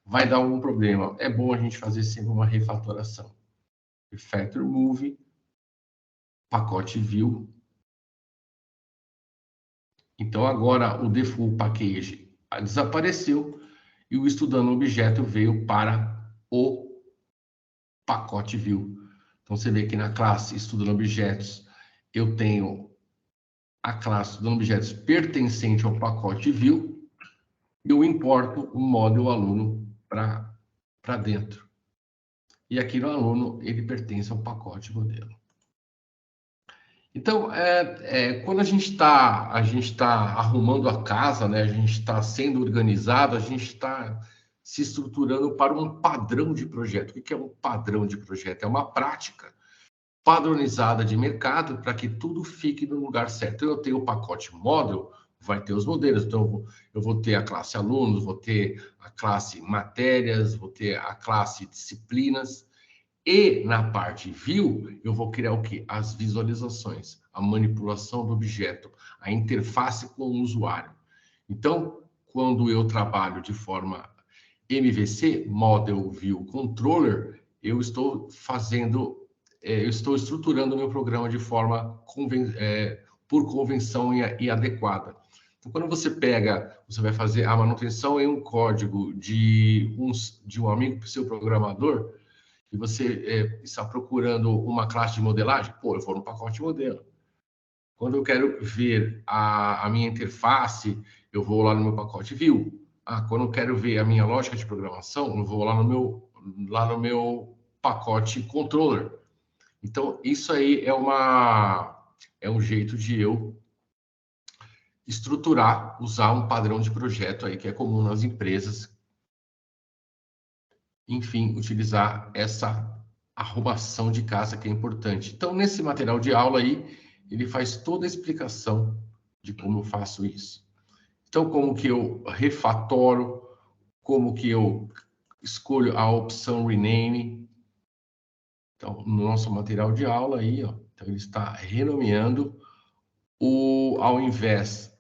vai dar algum problema. É bom a gente fazer sempre uma refatoração. Refactor move, pacote view. Então, agora o default package desapareceu e o estudando objeto veio para o pacote view. Então, você vê que na classe estudando objetos, eu tenho a classe estudando objetos pertencente ao pacote view e eu importo o módulo aluno para dentro. E aqui no aluno, ele pertence ao pacote modelo. Então, quando a gente está arrumando a casa, né, a gente está sendo organizado, a gente está se estruturando para um padrão de projeto. O que é um padrão de projeto? É uma prática padronizada de mercado para que tudo fique no lugar certo. Então, eu tenho o pacote model, vai ter os modelos. Então, eu vou ter a classe alunos, vou ter a classe matérias, vou ter a classe disciplinas. E na parte view, eu vou criar o quê? As visualizações, a manipulação do objeto, a interface com o usuário. Então, quando eu trabalho de forma MVC, Model View Controller, eu estou estruturando o meu programa de forma por convenção e adequada. Então, quando você vai fazer a manutenção em um código de um amigo seu programador, e você está procurando uma classe de modelagem, eu vou no pacote modelo. Quando eu quero ver a minha interface, eu vou lá no meu pacote view. Quando eu quero ver a minha lógica de programação, eu vou lá no meu pacote controller. Então, isso aí é um jeito de eu estruturar, usar um padrão de projeto aí que é comum nas empresas. Enfim, utilizar essa arrumação de casa que é importante. Então, nesse material de aula aí, ele faz toda a explicação de como eu faço isso. Então, como que eu refatoro, como que eu escolho a opção rename. Então, no nosso material de aula aí, então ele está renomeando ao invés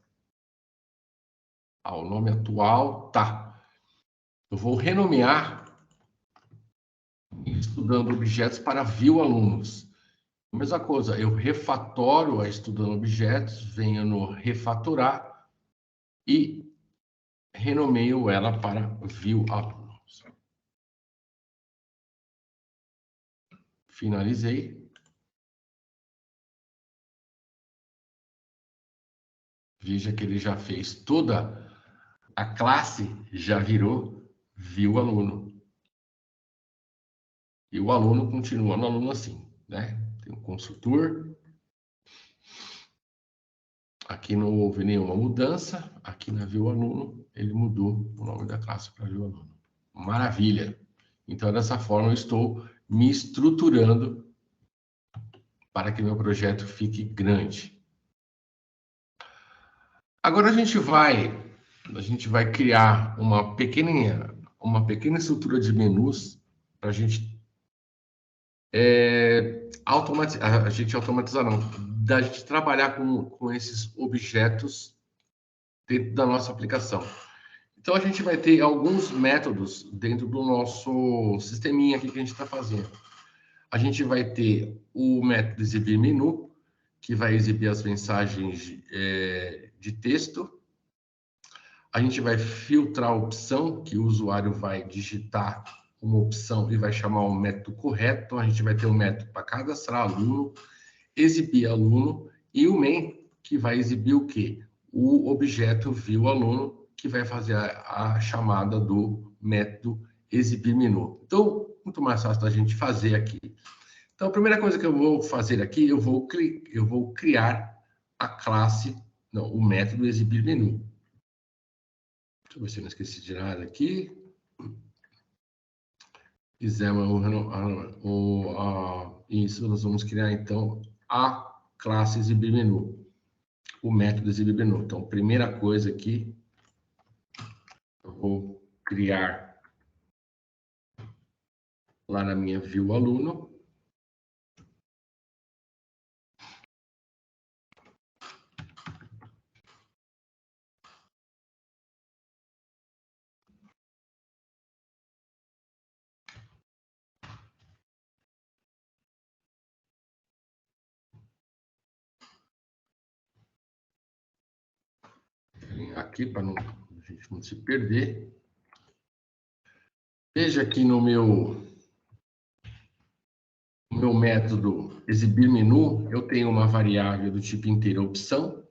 ao nome atual, eu vou renomear estudando objetos para view alunos. A mesma coisa, eu refatoro a estudando objetos, venho no refatorar e renomeio ela para view alunos. Finalizei. Veja que ele já fez toda a classe, já virou view aluno. E o aluno continua no aluno assim, né? Tem um construtor. Aqui não houve nenhuma mudança. Aqui na view aluno, ele mudou o nome da classe para view aluno. Maravilha! Então, dessa forma, eu estou me estruturando para que meu projeto fique grande. Agora a gente vai criar uma pequena estrutura de menus para a gente A gente automatizar não, da gente trabalhar com esses objetos dentro da nossa aplicação. Então, a gente vai ter alguns métodos dentro do nosso sisteminha aqui que a gente está fazendo. A gente vai ter o método exibir menu, que vai exibir as mensagens de texto. A gente vai filtrar a opção, que o usuário vai digitar uma opção e vai chamar o método correto. Então, a gente vai ter um método para cadastrar aluno, exibir aluno, e o main, que vai exibir o quê? O objeto view aluno, que vai fazer a chamada do método exibir menu. Então, muito mais fácil da gente fazer aqui. Então, a primeira coisa que eu vou fazer aqui, eu vou criar a classe, não, o método exibir menu. Deixa eu ver se eu não esqueci de nada aqui. Fizemos isso, nós vamos criar, então, a classe exibir menu, o método exibir menu. Então, primeira coisa aqui, eu vou criar lá na minha view aluno. Aqui, para a gente não se perder. Veja aqui no meu método exibir menu, eu tenho uma variável do tipo inteiro opção.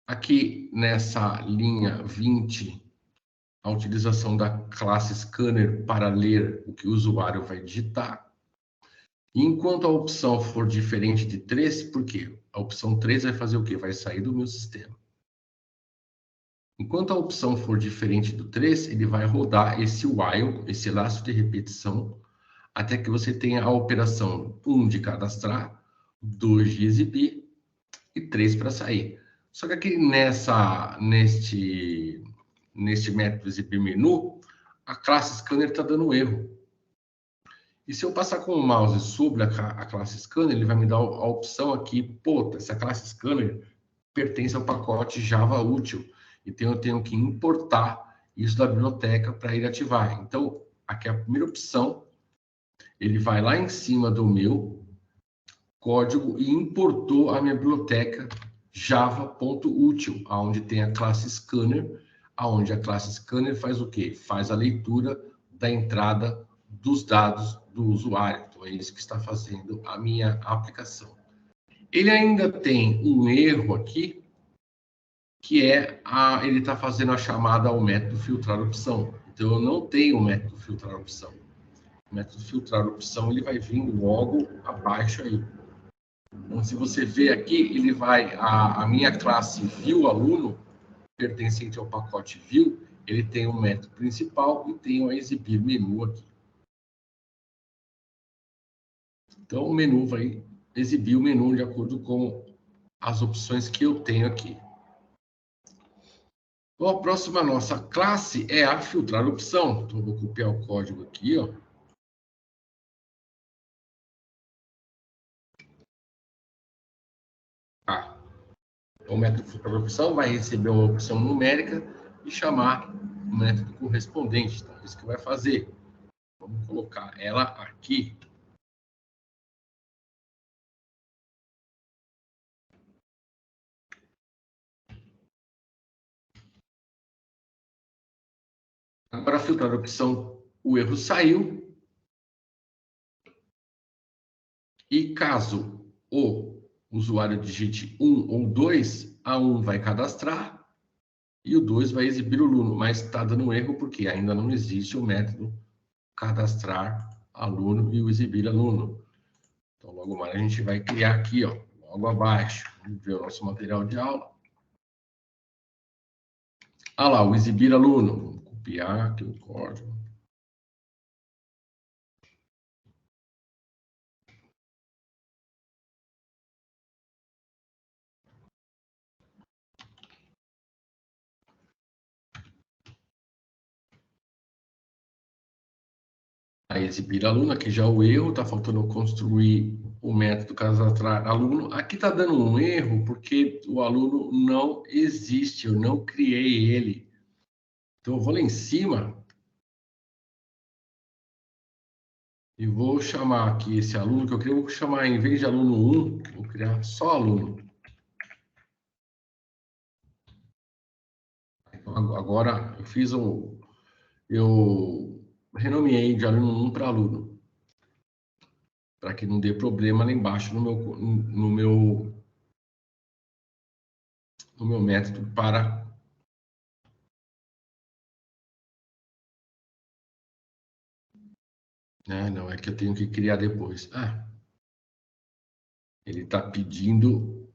Aqui nessa linha 20, a utilização da classe scanner para ler o que o usuário vai digitar. E enquanto a opção for diferente de 3, por quê? A opção 3 vai fazer o quê? Vai sair do meu sistema. Enquanto a opção for diferente do 3, ele vai rodar esse while, esse laço de repetição, até que você tenha a operação 1 de cadastrar, 2 de exibir e 3 para sair. Só que aqui neste método exibir menu, a classe scanner está dando erro. E se eu passar com o mouse sobre a classe scanner, ele vai me dar a opção aqui, pô, essa classe scanner pertence ao pacote Java útil. Então, eu tenho que importar isso da biblioteca para ele ativar. Então, aqui é a primeira opção, ele vai lá em cima do meu código e importou a minha biblioteca java.util, onde tem a classe scanner, aonde a classe scanner faz o quê? Faz a leitura da entrada dos dados do usuário. Então, é isso que está fazendo a minha aplicação. Ele ainda tem um erro aqui, que é ele está fazendo a chamada ao método filtrar opção. Então, eu não tenho o método filtrar opção. O método filtrar opção, ele vai vir logo abaixo aí. Então, se você vê aqui, ele vai, a minha classe view aluno, pertencente ao pacote view, ele tem o método principal e tem o exibir menu aqui. Então, o menu vai exibir o menu de acordo com as opções que eu tenho aqui. Então, a próxima nossa classe é a filtrar opção. Então, eu vou copiar o código aqui, ó. O método filtrar opção vai receber uma opção numérica e chamar o método correspondente. Então, é isso que vai fazer. Vamos colocar ela aqui. Para filtrar a opção, o erro saiu. E caso o usuário digite 1 ou 2, a 1 vai cadastrar e o 2 vai exibir o aluno, mas está dando erro porque ainda não existe o método cadastrar aluno e o exibir aluno. Então, logo mais a gente vai criar aqui, ó, logo abaixo. Vamos ver o nosso material de aula. Ah lá, o exibir aluno. Vamos copiar aqui o código. exibir aluno, aqui já o erro, está faltando construir o método cadastrar aluno. Aqui está dando um erro porque o aluno não existe, eu não criei ele. Então, eu vou lá em cima e vou chamar aqui esse aluno que eu queria, vou chamar, em vez de aluno 1, vou criar só aluno. Então, agora, eu renomeei de aluno 1 para aluno, para que não dê problema lá embaixo no meu método para... não, é que eu tenho que criar depois. Ele está pedindo...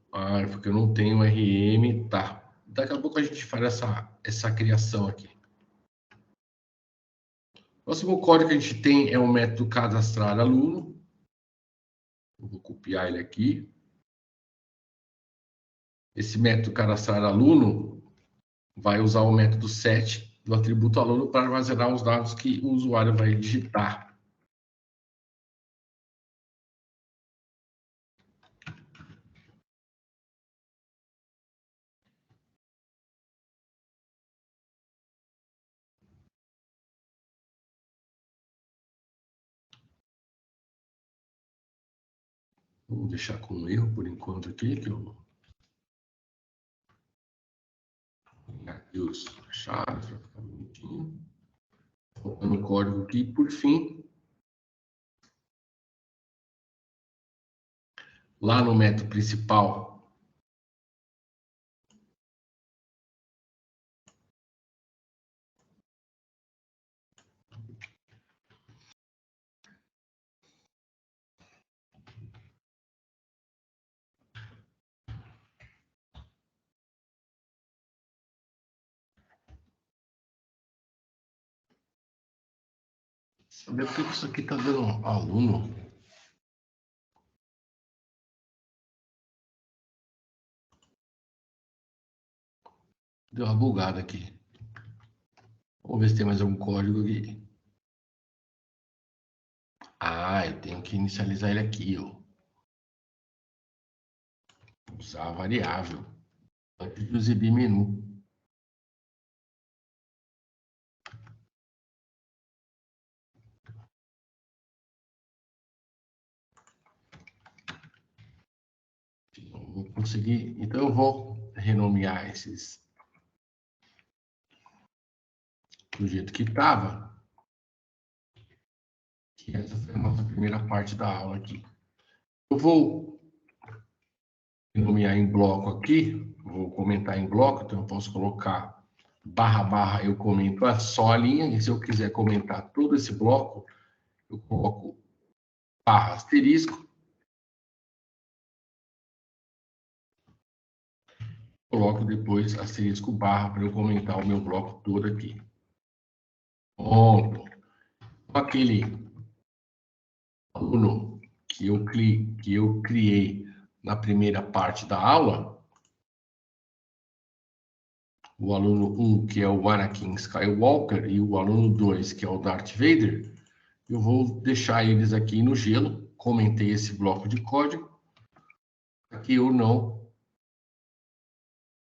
porque eu não tenho RM, tá. Daqui a pouco a gente faz essa criação aqui. O próximo código que a gente tem é o método cadastrar aluno. Eu vou copiar ele aqui. Esse método cadastrar aluno vai usar o método set do atributo aluno para armazenar os dados que o usuário vai digitar. Vamos deixar com um erro por enquanto aqui, que eu... Aqui os chaves, para ficar bonitinho. Colocando o código aqui, por fim. Lá no método principal, saber por que isso aqui está dando aluno. Deu uma bugada aqui. Vamos ver se tem mais algum código aqui. Eu tenho que inicializar ele aqui, ó. Usar a variável antes de exibir menu. Não vou conseguir. Então eu vou renomear esses do jeito que estava. Que essa foi a nossa primeira parte da aula aqui. Eu vou renomear em bloco aqui. Vou comentar em bloco, então eu posso colocar // eu comento só a linha, e se eu quiser comentar todo esse bloco, eu coloco /*, coloco depois asterisco barra para eu comentar o meu bloco todo aqui. Ponto. Aquele aluno que eu criei na primeira parte da aula, o aluno 1, que é o Anakin Skywalker, e o aluno 2, que é o Darth Vader, eu vou deixar eles aqui no gelo. Comentei esse bloco de código, para que eu não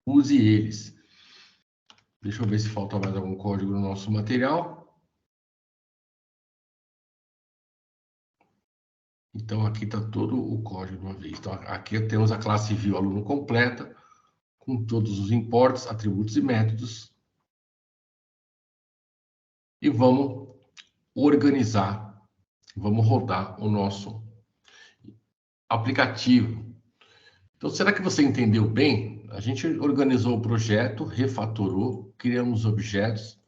use eles. Deixa eu ver se falta mais algum código no nosso material. Então, aqui está todo o código de uma vez. Então, aqui temos a classe view aluno completa, com todos os importes, atributos e métodos. E vamos organizar, vamos rodar o nosso aplicativo. Então, será que você entendeu bem? A gente organizou o projeto, refatorou, criamos objetos,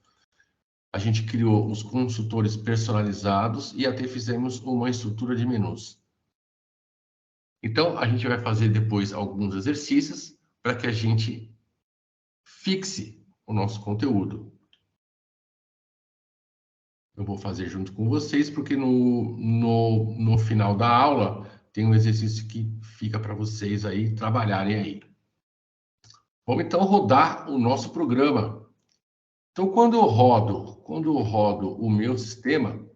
a gente criou os consultores personalizados e até fizemos uma estrutura de menus. Então, a gente vai fazer depois alguns exercícios para que a gente fixe o nosso conteúdo. Eu vou fazer junto com vocês, porque no final da aula tem um exercício que fica para vocês aí trabalharem aí. Vamos então rodar o nosso programa. Então, quando eu rodo o meu sistema,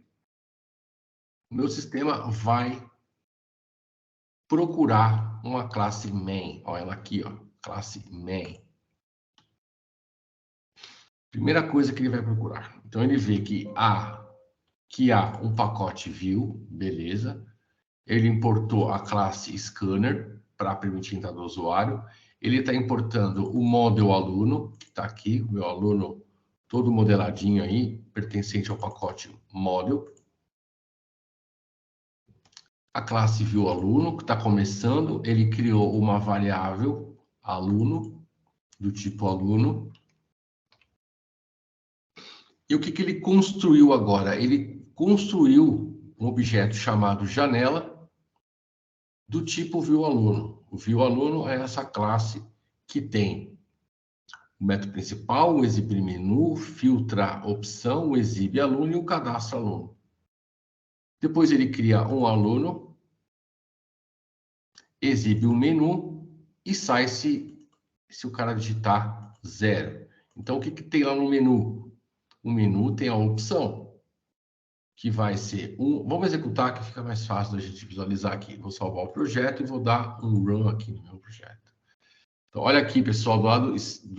o meu sistema vai procurar uma classe main. Olha ela aqui, ó, classe main. Primeira coisa que ele vai procurar. Então, ele vê que há um pacote view, beleza. Ele importou a classe scanner para permitir a entrada do usuário. Ele está importando o model aluno, que está aqui, o meu aluno todo modeladinho aí, pertencente ao pacote model. A classe view aluno, que está começando, ele criou uma variável aluno, do tipo aluno. E o que ele construiu agora? Ele construiu um objeto chamado janela do tipo viewAluno. O viewAluno é essa classe que tem o método principal, o exibir menu, filtrar opção, o exibe aluno e o cadastro aluno. Depois ele cria um aluno, exibe o menu e sai se o cara digitar 0. Então, o que tem lá no menu? O menu tem a opção, que vai ser um... Vamos executar, que fica mais fácil da gente visualizar aqui. Vou salvar o projeto e vou dar um run aqui no meu projeto. Então, olha aqui, pessoal, do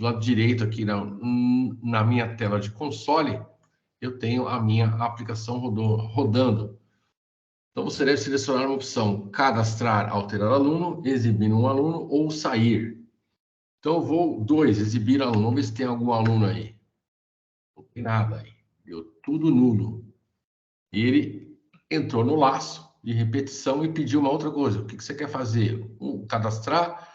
lado direito aqui na minha tela de console, eu tenho a minha aplicação rodando. Então, você deve selecionar uma opção, cadastrar, alterar aluno, exibir um aluno ou sair. Então, eu vou 2, exibir aluno. Vamos ver se tem algum aluno aí. Não tem nada aí. Deu tudo nulo. E ele entrou no laço de repetição e pediu uma outra coisa. O que você quer fazer? Cadastrar,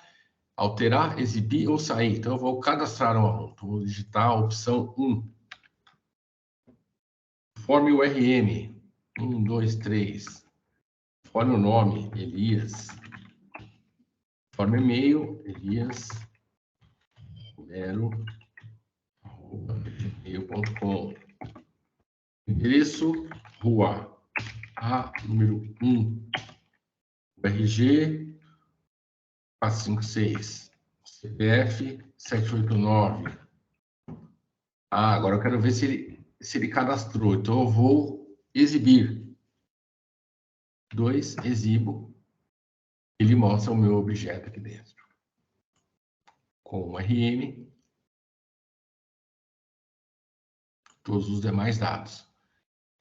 alterar, exibir ou sair. Então, eu vou cadastrar um aluno. Então, vou digitar a opção 1. Forme o URM. 1, 2, 3. Forme o nome, Elias. Forme e-mail, elias.gmail.com. Endereço, rua A, número 1. RG 456. CPF 789. Agora eu quero ver se ele cadastrou. Então eu vou exibir. 2, exibo. Ele mostra o meu objeto aqui dentro. Com o RM. Todos os demais dados.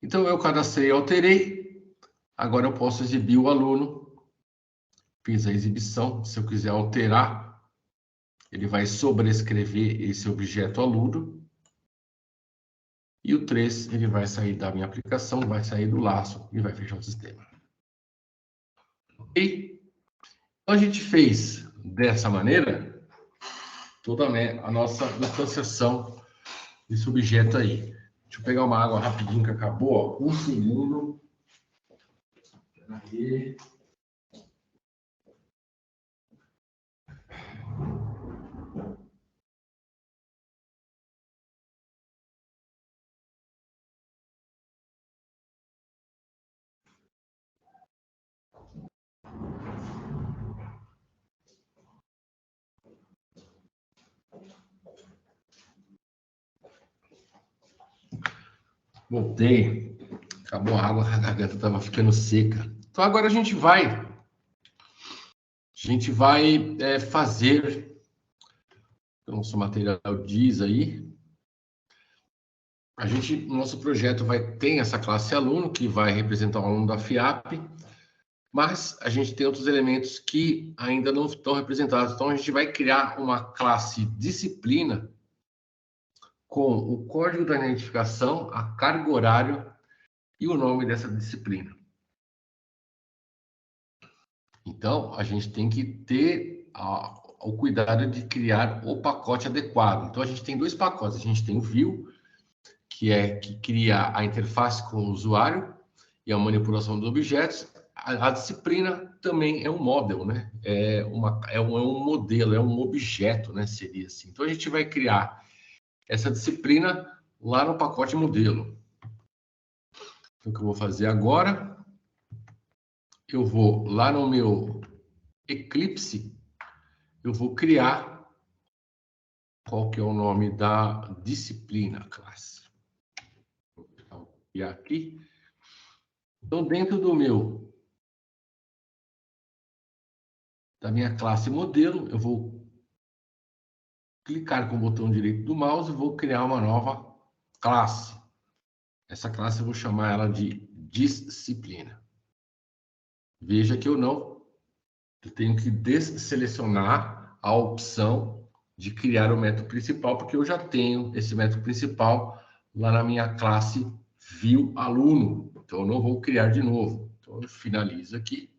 Então eu cadastrei, alterei. Agora eu posso exibir o aluno. Fiz a exibição. Se eu quiser alterar, ele vai sobrescrever esse objeto aluno. E o 3, ele vai sair da minha aplicação, vai sair do laço e vai fechar o sistema. Ok? Então, a gente fez dessa maneira toda a nossa instanciação desse objeto aí. Deixa eu pegar uma água rapidinho que acabou. Ó. Um segundo. Aí. Voltei. Acabou a água, a garganta estava ficando seca. Então agora a gente vai fazer, o nosso material diz aí, no nosso projeto tem essa classe aluno, que vai representar o aluno da FIAP, mas a gente tem outros elementos que ainda não estão representados. Então a gente vai criar uma classe disciplina com o código da identificação, a carga horária e o nome dessa disciplina. Então, a gente tem que ter o cuidado de criar o pacote adequado. Então, a gente tem 2 pacotes. A gente tem o view, que cria a interface com o usuário e a manipulação dos objetos. A disciplina também é um model, né? É um modelo, é um objeto, né? Seria assim. Então, a gente vai criar essa disciplina lá no pacote modelo. Então, o que eu vou fazer agora? Eu vou lá no meu Eclipse, eu vou criar qual que é o nome da disciplina, classe. Vou criar aqui. Então, dentro da minha classe modelo, eu vou clicar com o botão direito do mouse e vou criar uma nova classe. Essa classe eu vou chamar ela de disciplina. Veja que eu tenho que desselecionar a opção de criar o método principal, porque eu já tenho esse método principal lá na minha classe view aluno. Então, eu não vou criar de novo. Então, eu finalizo aqui.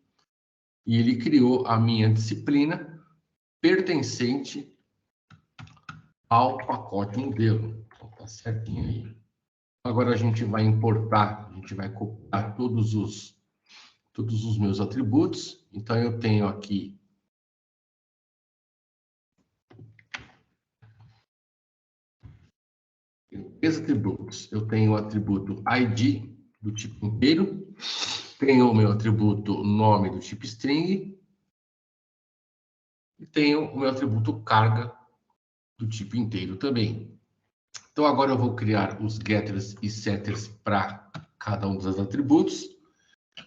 E ele criou a minha disciplina pertencente ao pacote modelo. Então, tá certinho aí. Agora a gente vai importar, a gente vai copiar todos os meus atributos. Então, eu tenho aqui três atributos. Eu tenho o atributo ID do tipo inteiro, tenho o meu atributo nome do tipo string e tenho o meu atributo carga do tipo inteiro também. Então, agora eu vou criar os getters e setters para cada um dos atributos.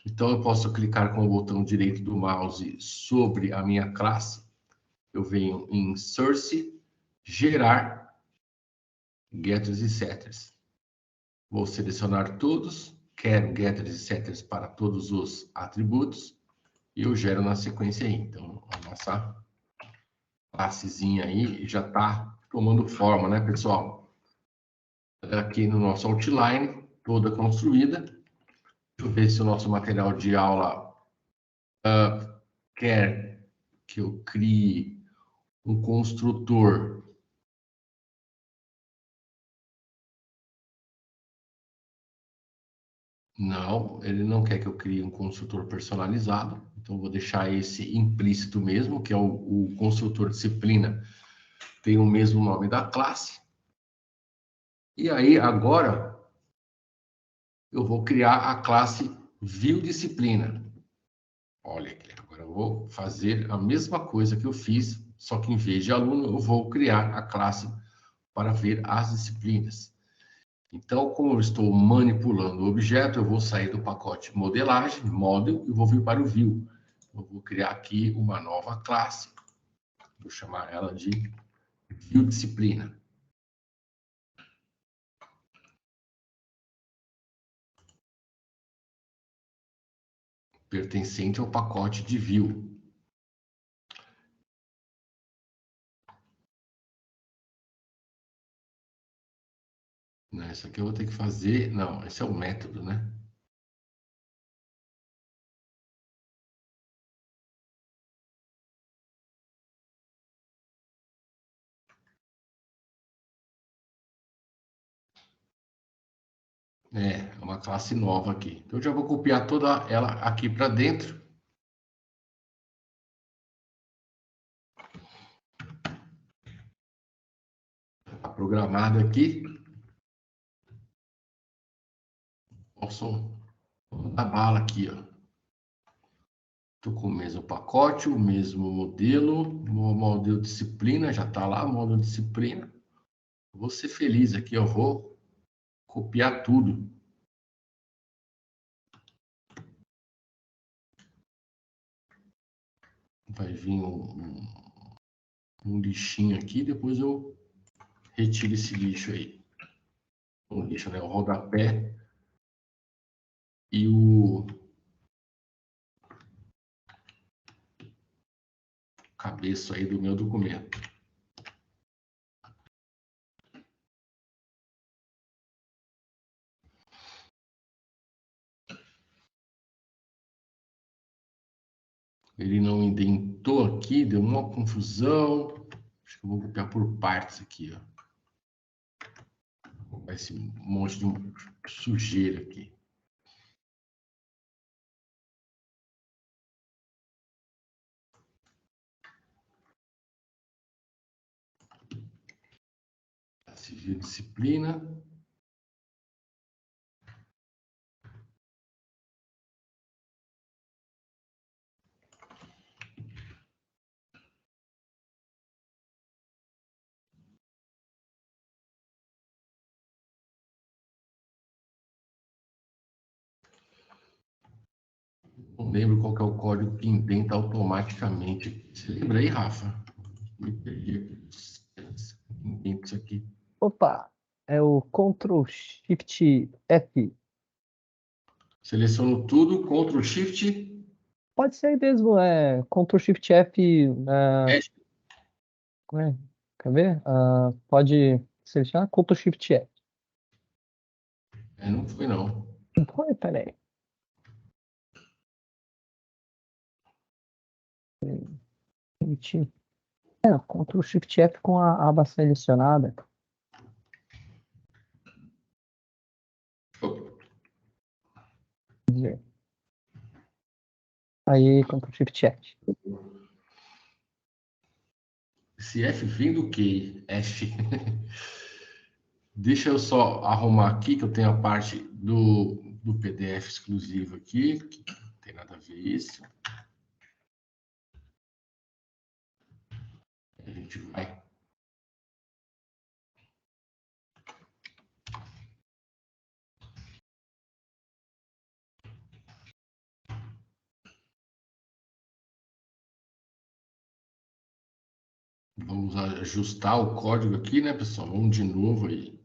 Então, eu posso clicar com o botão direito do mouse sobre a minha classe. Eu venho em Source, gerar getters e setters. Vou selecionar todos, quero getters e setters para todos os atributos, e eu gero na sequência aí. Então, a nossa classezinha aí já está tomando forma, né, pessoal? Aqui no nosso outline, toda construída. Deixa eu ver se o nosso material de aula quer que eu crie um construtor. Não, ele não quer que eu crie um construtor personalizado. Então, vou deixar esse implícito mesmo, que é o construtor disciplina, tem o mesmo nome da classe. E aí, agora, eu vou criar a classe viewDisciplina. Olha aqui, agora eu vou fazer a mesma coisa que eu fiz, só que em vez de aluno, eu vou criar a classe para ver as disciplinas. Então, como eu estou manipulando o objeto, eu vou sair do pacote modelagem, model, e vou vir para o view. Eu vou criar aqui uma nova classe. Vou chamar ela de viewDisciplina. Pertencente ao pacote de view. Isso aqui eu vou ter que fazer... Não, esse é o método, né? É uma classe nova aqui. Então, eu já vou copiar toda ela aqui para dentro. Está programada aqui. Posso dar bala aqui, ó. Estou com o mesmo pacote, o mesmo modelo, o modelo disciplina, já está lá, modelo disciplina. Vou ser feliz aqui, eu vou copiar tudo. Vai vir um lixinho aqui, depois eu retiro esse lixo aí. O lixo, né? O rodapé e o cabeço aí do meu documento. Ele não indentou aqui, deu uma confusão. Acho que eu vou copiar por partes aqui, ó. Vou copiar esse monte de sujeira aqui. Civil disciplina. Não lembro qual que é o código que indenta automaticamente. Você lembra aí, Rafa? Me perdi aqui. Indenta isso aqui. Opa, é o Ctrl Shift F. Seleciono tudo, Ctrl Shift. Pode ser mesmo, Ctrl Shift F. Como é? Quer ver? Pode selecionar Ctrl Shift F. Não foi não. Foi, peraí. Ctrl Shift F com a aba selecionada. Quer dizer, aí, Ctrl Shift F. Esse F vem do quê? F. Deixa eu só arrumar aqui, que eu tenho a parte do PDF exclusivo aqui. Que não tem nada a ver isso. A gente vai. Vamos ajustar o código aqui, né, pessoal? Vamos de novo aí.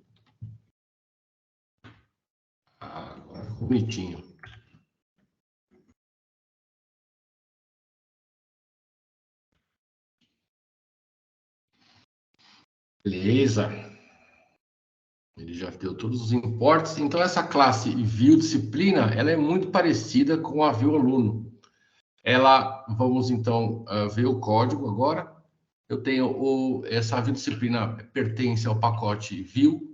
Agora ficou bonitinho. Beleza. Ele já deu todos os importes. Então, essa classe view disciplina, ela é muito parecida com a view aluno. Vamos então ver o código agora. Eu tenho essa view disciplina pertence ao pacote view.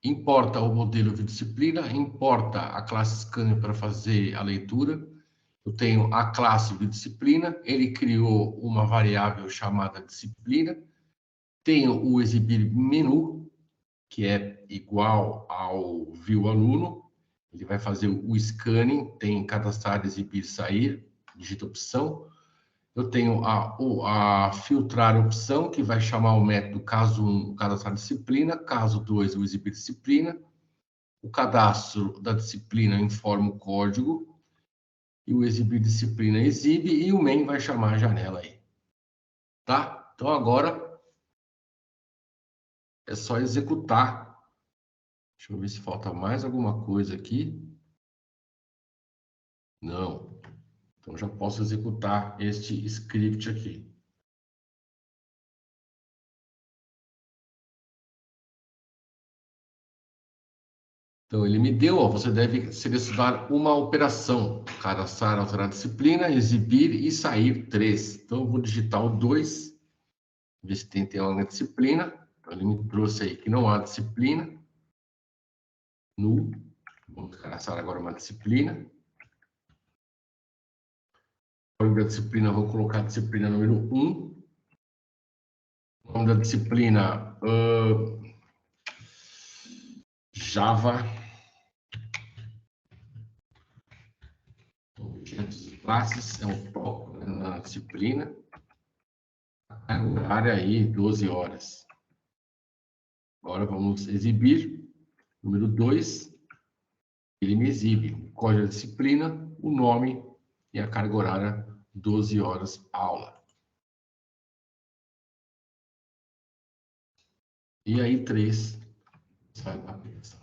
Importa o modelo view disciplina, importa a classe scanner para fazer a leitura. Eu tenho a classe view disciplina, ele criou uma variável chamada disciplina. Tenho o exibir menu, que é igual ao view aluno. Ele vai fazer o scanning, tem cadastrar, exibir, sair, digita opção. Eu tenho a filtrar opção, que vai chamar o método caso 1, cadastrar disciplina, caso 2, o exibir disciplina. O cadastro da disciplina informa o código, e o exibir disciplina exibe, e o main vai chamar a janela aí. Tá? Então, agora é só executar. Deixa eu ver se falta mais alguma coisa aqui. Não. Então, já posso executar este script aqui. Então, ele me deu, você deve selecionar uma operação. Cadastrar, alterar a disciplina, exibir e sair 3. Então, eu vou digitar o 2, ver se tem uma disciplina. Então, ele me trouxe aí que não há disciplina. Null. Vamos cadastrar agora uma disciplina. O nome da disciplina, vou colocar a disciplina número 1. O nome da disciplina, Java. Objetos e classes, é um tópico na disciplina. A horária aí, 12 horas. Agora vamos exibir. Número 2, ele me exibe o código da disciplina, o nome e a carga horária, 12 horas aula. E aí 3 sai da aplicação.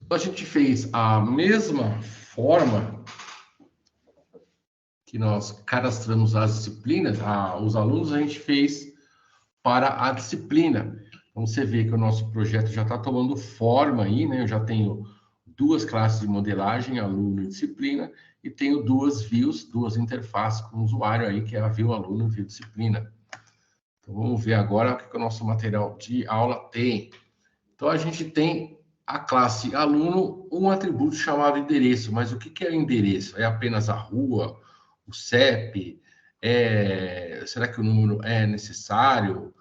Então, a gente fez a mesma forma que nós cadastramos as disciplinas, os alunos, a gente fez para a disciplina. Então, você vê que o nosso projeto já está tomando forma aí, né? Eu já tenho 2 classes de modelagem, aluno e disciplina, e tenho 2 views, 2 interfaces com o usuário aí, que é a view aluno e view disciplina. Então, vamos ver agora o que o nosso material de aula tem. Então, a gente tem a classe aluno, um atributo chamado endereço. Mas o que é o endereço? É apenas a rua, o CEP? Será que o número é necessário?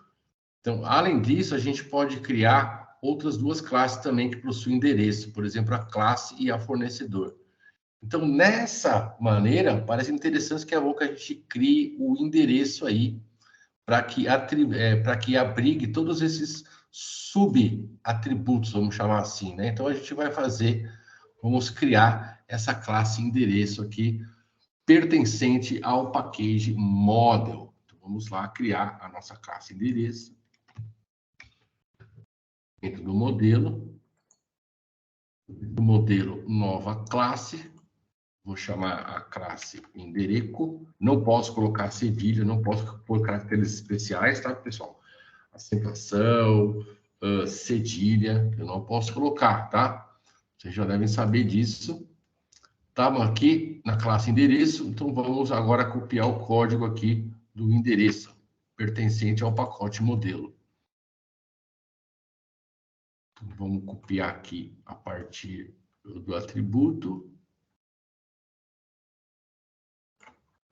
Então, além disso, a gente pode criar outras 2 classes também que possuem endereço, por exemplo, a classe e a fornecedor. Então, nessa maneira, parece interessante que é bom que a gente crie o endereço aí, para que abrigue todos esses subatributos, vamos chamar assim, né? Então, a gente vai fazer vamos criar essa classe endereço aqui, pertencente ao package model. Então, vamos lá criar a nossa classe endereço. Dentro do modelo nova classe, vou chamar a classe endereço. Não posso colocar cedilha, não posso pôr caracteres especiais, tá, pessoal? Acentuação, cedilha, eu não posso colocar, tá? Vocês já devem saber disso. Estamos aqui na classe endereço, então vamos agora copiar o código aqui do endereço, pertencente ao pacote modelo. Então, vamos copiar aqui a partir do atributo.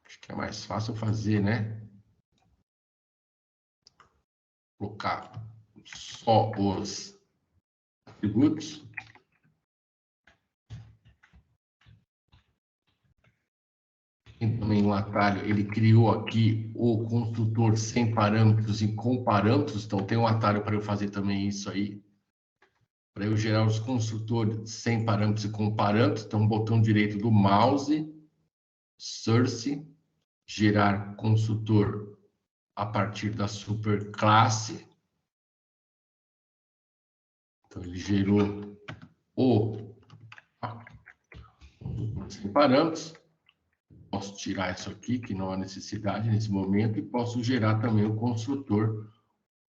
Acho que é mais fácil fazer, né? Colocar só os atributos. Tem também um atalho, ele criou aqui o construtor sem parâmetros e com parâmetros, então tem um atalho para eu fazer também isso aí. Para eu gerar os construtores sem parâmetros e com parâmetros, então botão direito do mouse, source, gerar construtor a partir da superclasse. Então ele gerou o sem parâmetros. Posso tirar isso aqui, que não há necessidade nesse momento, e posso gerar também o construtor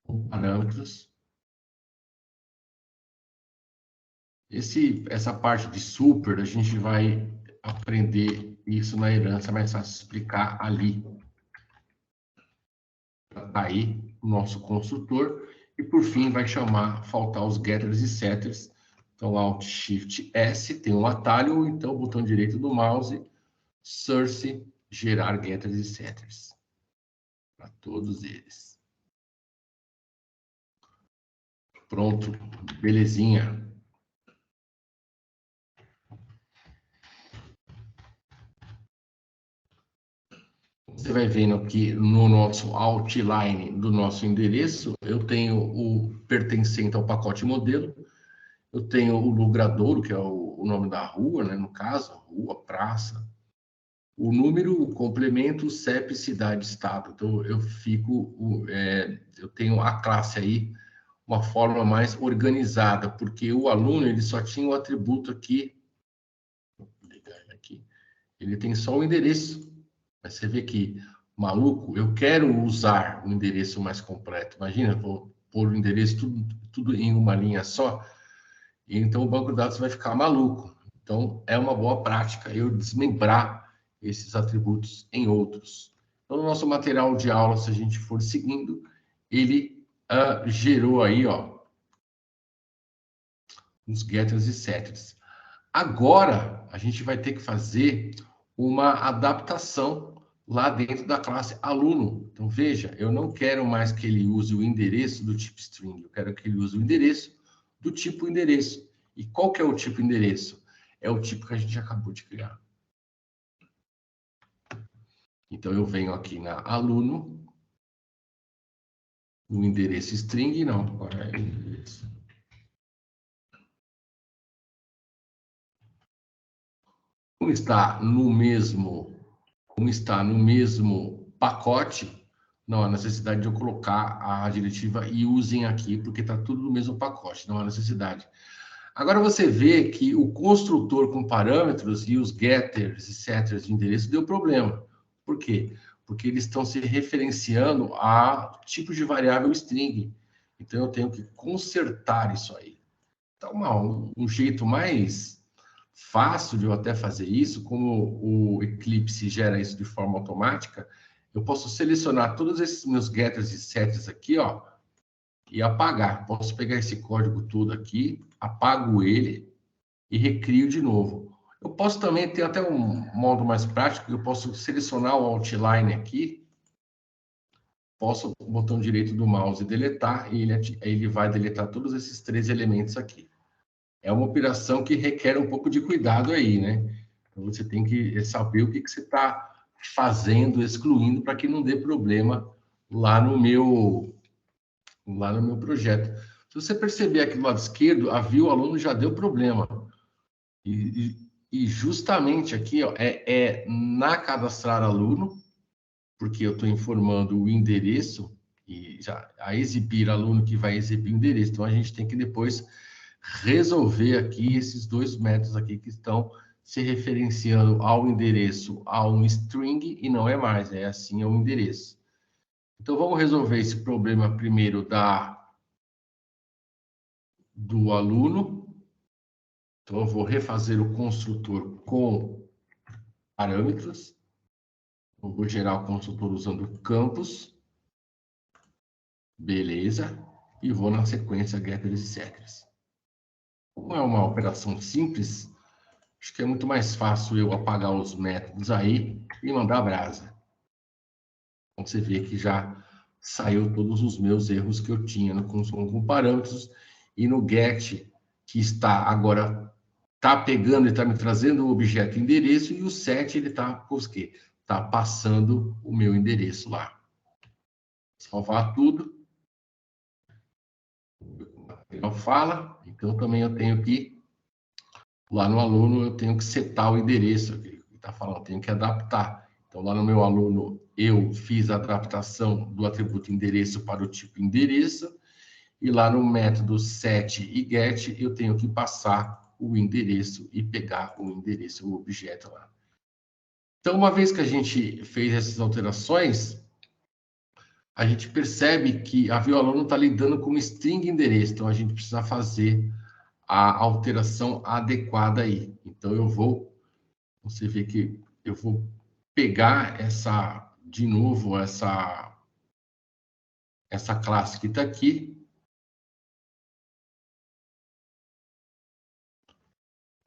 com parâmetros. Essa parte de super, a gente vai aprender isso na herança, mas é fácil explicar ali. Tá aí o nosso construtor. E, por fim, vai faltar os getters e setters. Então, Alt, Shift, S, tem um atalho, ou então, botão direito do mouse, source, gerar getters e setters. Para todos eles. Pronto, belezinha. Você vai vendo aqui no nosso outline do nosso endereço, eu tenho o pertencente ao pacote modelo, eu tenho o Logradouro, que é o nome da rua, né, no caso, rua, praça, o número, o complemento, CEP, cidade, estado. Então, eu tenho a classe aí, uma forma mais organizada, porque o aluno, ele só tinha o atributo aqui, vou ligar ele aqui, ele tem só o endereço. Mas você vê que, maluco, eu quero usar o endereço mais completo. Imagina, vou pôr o endereço tudo em uma linha só, e então o banco de dados vai ficar maluco. Então, é uma boa prática eu desmembrar esses atributos em outros. Então, no nosso material de aula, se a gente for seguindo, ele gerou aí, ó, os getters e setters. Agora, a gente vai ter que fazer uma adaptação lá dentro da classe aluno. Então, veja, eu não quero mais que ele use o endereço do tipo string, eu quero que ele use o endereço do tipo endereço. E qual que é o tipo endereço? É o tipo que a gente acabou de criar. Então, eu venho aqui na aluno, no endereço string, não, agora é endereço. Como está no mesmo pacote, não há necessidade de eu colocar a diretiva e usem aqui, porque está tudo no mesmo pacote, não há necessidade. Agora você vê que o construtor com parâmetros e os getters e setters de endereço deu problema. Por quê? Porque eles estão se referenciando a tipo de variável string. Então eu tenho que consertar isso aí. Então, um jeito mais fácil de eu até fazer isso, como o Eclipse gera isso de forma automática, eu posso selecionar todos esses meus getters e setters aqui, ó, e apagar. Posso pegar esse código todo aqui, apago ele e recrio de novo. Eu posso também ter até um modo mais prático, eu posso selecionar o outline aqui, posso, com o botão direito do mouse, deletar, e ele vai deletar todos esses 3 elementos aqui. É uma operação que requer um pouco de cuidado aí, né? Então, você tem que saber o que você está fazendo, excluindo, para que não dê problema lá no meu projeto. Se você perceber aqui do lado esquerdo, a view aluno já deu problema. E justamente aqui ó, é na cadastrar aluno, porque eu estou informando o endereço e já a exibir aluno que vai exibir o endereço. Então, a gente tem que depois resolver aqui esses dois métodos aqui que estão se referenciando ao endereço, a um string, e não é mais, é assim, é um endereço. Então, vamos resolver esse problema primeiro do aluno. Então, eu vou refazer o construtor com parâmetros. Eu vou gerar o construtor usando campos. Beleza. E vou na sequência getters e setters. Como é uma operação simples, acho que é muito mais fácil eu apagar os métodos aí e mandar brasa. Então, você vê que já saiu todos os meus erros que eu tinha no consumo com parâmetros e no get, que está agora pegando e está me trazendo o objeto endereço, e o set ele está passando o meu endereço lá. Salvar tudo. O material fala, então também eu tenho que, lá no aluno, eu tenho que setar o endereço, que está falando, eu tenho que adaptar. Então, lá no meu aluno, eu fiz a adaptação do atributo endereço para o tipo endereço, e lá no método set e get, eu tenho que passar o endereço e pegar o endereço, o objeto lá. Então, uma vez que a gente fez essas alterações, a gente percebe que a aluno está lidando com string endereço, então a gente precisa fazer a alteração adequada aí. Então, você vê que eu vou pegar de novo, essa classe que está aqui.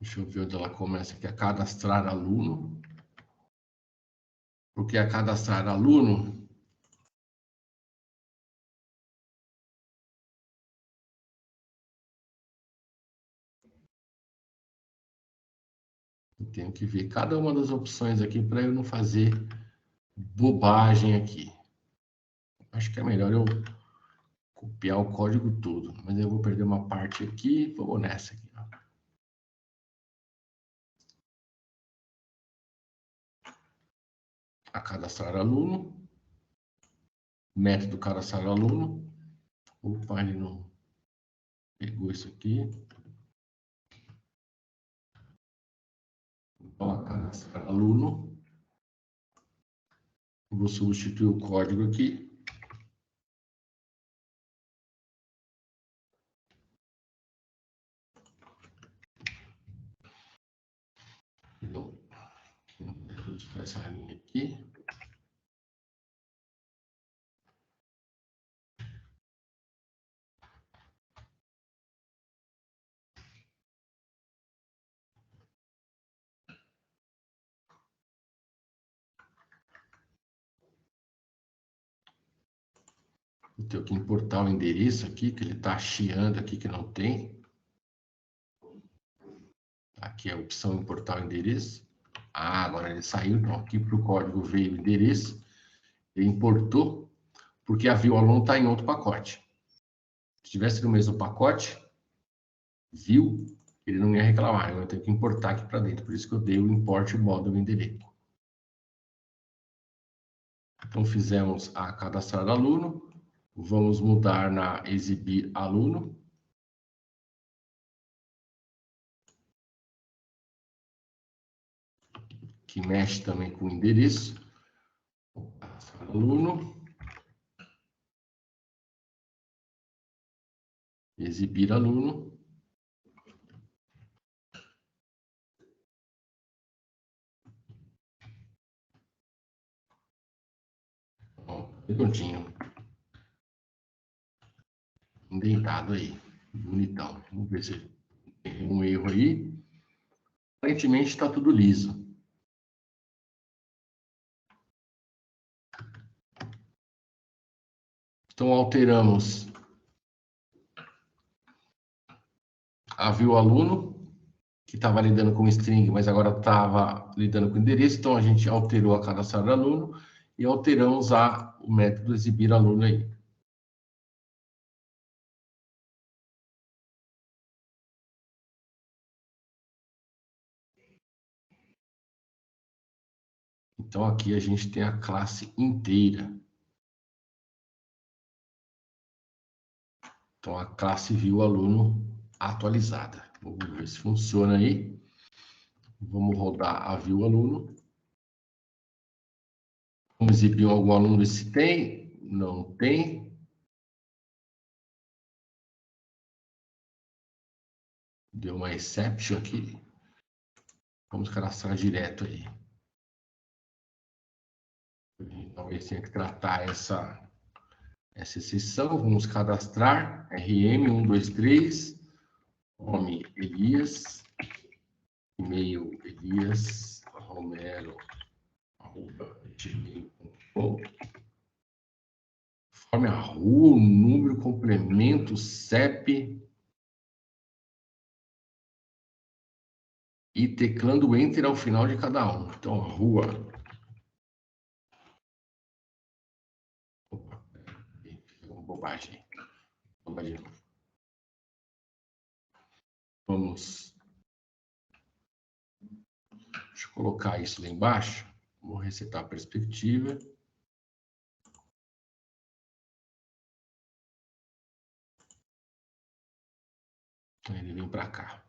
Deixa eu ver onde ela começa aqui, a cadastrar aluno. Porque a cadastrar aluno, eu tenho que ver cada uma das opções aqui para eu não fazer bobagem aqui. Acho que é melhor eu copiar o código todo, mas eu vou perder uma parte aqui, vou nessa aqui. Ó. A cadastrar aluno, método cadastrar aluno. Opa, ele não pegou isso aqui. Então, a cadastrar aluno. Vou substituir o código aqui. Então, vou tirar essa linha aqui. Eu tenho que importar o endereço aqui, que ele está chiando aqui, que não tem. Aqui é a opção importar o endereço. Ah, agora ele saiu, então aqui para o código veio o endereço. Ele importou, porque a view aluno está em outro pacote. Se estivesse no mesmo pacote, view, ele não ia reclamar. Eu tenho que importar aqui para dentro. Por isso que eu dei o import módulo endereço. Então, fizemos a cadastrar aluno. Vamos mudar na exibir aluno. Que mexe também com o endereço. Aluno. Exibir aluno. Redondinho. Indentado aí. Bonitão. Vamos ver se tem um erro aí. Aparentemente está tudo liso. Então, alteramos a view aluno, que estava lidando com string, mas agora estava lidando com endereço. Então, a gente alterou a cadastrar aluno e alteramos o método exibir aluno aí. Então, aqui a gente tem a classe inteira. Então, a classe view aluno atualizada. Vamos ver se funciona aí. Vamos rodar a view aluno. Vamos exibir algum aluno, ver se tem. Não tem. Deu uma exception aqui. Vamos cadastrar direto aí. Talvez tenha que tratar essa exceção. Vamos cadastrar RM123, nome Elias, e-mail Elias Romero, @gmail.com. Forme a rua, número, complemento, CEP. E teclando Enter ao final de cada um. Então, a rua. Opa, uma bobagem. Vamos de novo. Vamos. Deixa eu colocar isso lá embaixo. Vou resetar a perspectiva. Ele vem para cá.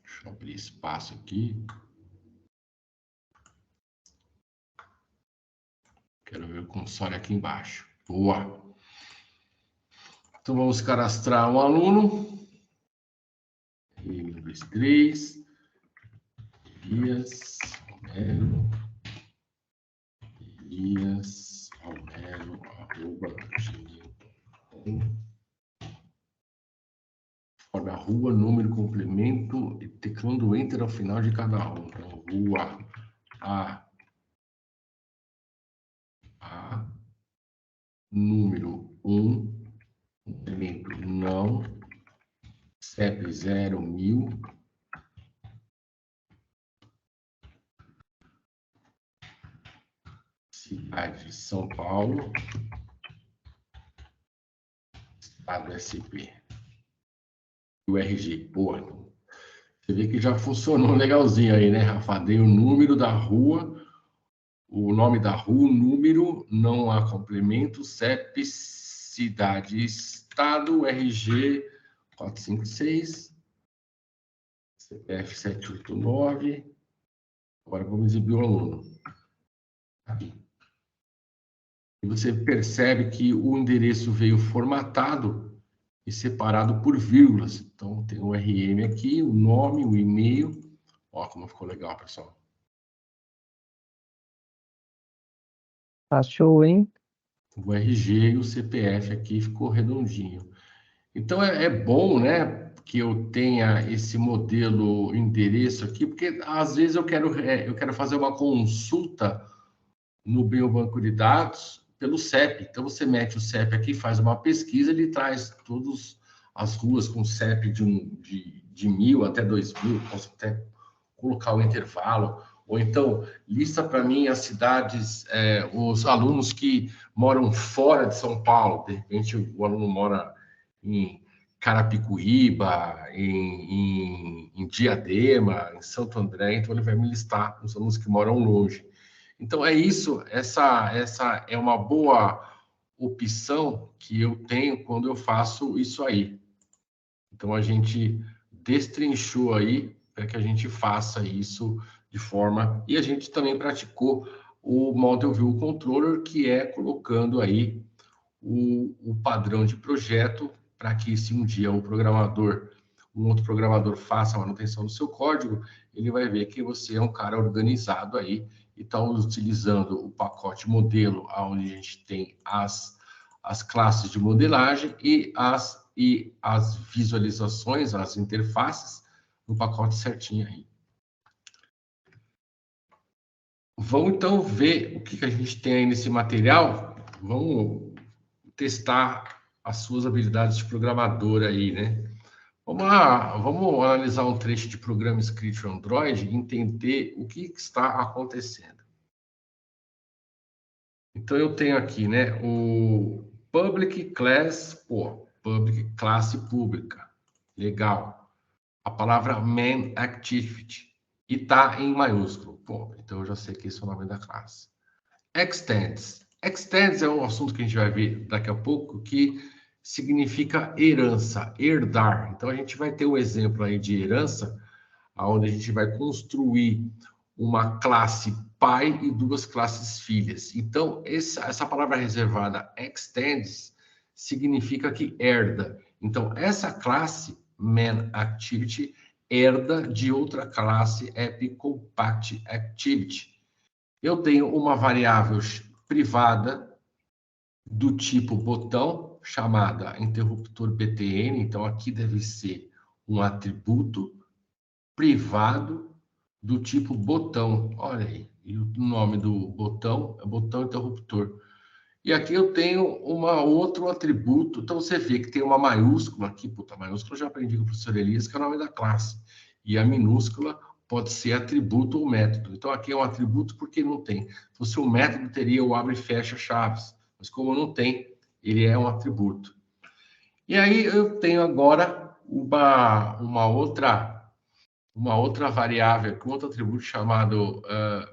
Deixa eu abrir espaço aqui. Quero ver o console aqui embaixo. Boa. Então, vamos cadastrar um aluno. RM123. Elias Romero. Elias Romero, @gmail.com. Forma a rua, número, complemento e teclando Enter ao final de cada um. Então, rua A, número 1, complemento não, CEP 0.000, cidade de São Paulo, estado SP. O RG, boa. Você vê que já funcionou legalzinho aí, né, Rafa? Dei o número da rua, o nome da rua, o número, não há complemento, CEP, cidade, estado, RG 456, CPF 789. Agora vamos exibir o aluno. Aqui. E você percebe que o endereço veio formatado e separado por vírgulas. Então, tem o RM aqui, o nome, o e-mail. Ó, como ficou legal, pessoal. Tá show, hein? O RG e o CPF aqui ficou redondinho. Então, é bom, né, que eu tenha esse modelo endereço aqui, porque às vezes eu quero fazer uma consulta no Biobanco de Dados pelo CEP. Então, você mete o CEP aqui, faz uma pesquisa, ele traz todas as ruas com CEP de 1.000 até 2.000, posso até colocar o intervalo, ou então lista para mim as cidades, os alunos que moram fora de São Paulo, de repente o aluno mora em Carapicuíba, em Diadema, em Santo André, então ele vai me listar os alunos que moram longe. Então é isso, essa é uma boa opção que eu tenho quando eu faço isso aí. Então a gente destrinchou aí para que a gente faça isso de forma... E a gente também praticou o Model View Controller, que é colocando aí o padrão de projeto para que se um dia um outro programador faça a manutenção do seu código, ele vai ver que você é um cara organizado aí e está utilizando o pacote modelo, onde a gente tem as classes de modelagem e as visualizações, as interfaces, no pacote certinho aí. Vamos então ver o que a gente tem aí nesse material. Vamos testar as suas habilidades de programador aí, né? Vamos lá, vamos analisar um trecho de programa escrito em Android e entender o que está acontecendo. Então, eu tenho aqui, né, o public class, public classe pública. Legal. a palavra main activity e está em maiúsculo. Bom, então eu já sei que esse é o nome da classe. Extends. Extends é um assunto que a gente vai ver daqui a pouco, que significa herança, herdar. Então a gente vai ter um exemplo aí de herança, onde a gente vai construir uma classe pai e duas classes filhas. Então, essa palavra reservada extends significa que herda. Então, essa classe main activity herda de outra classe app compact activity. Eu tenho uma variável privada do tipo botão, chamada interruptor btn. Então, aqui deve ser um atributo privado do tipo botão. Olha aí, e o nome do botão é botão interruptor. E aqui eu tenho outro atributo. Então você vê que tem uma maiúscula aqui. Puta, a maiúscula eu já aprendi com o professor Elias, que é o nome da classe. E a minúscula pode ser atributo ou método. Então aqui é um atributo porque não tem. Se fosse um método, teria o abre e fecha chaves. Mas como não tem, ele é um atributo. E aí eu tenho agora uma outra variável, com outro atributo chamado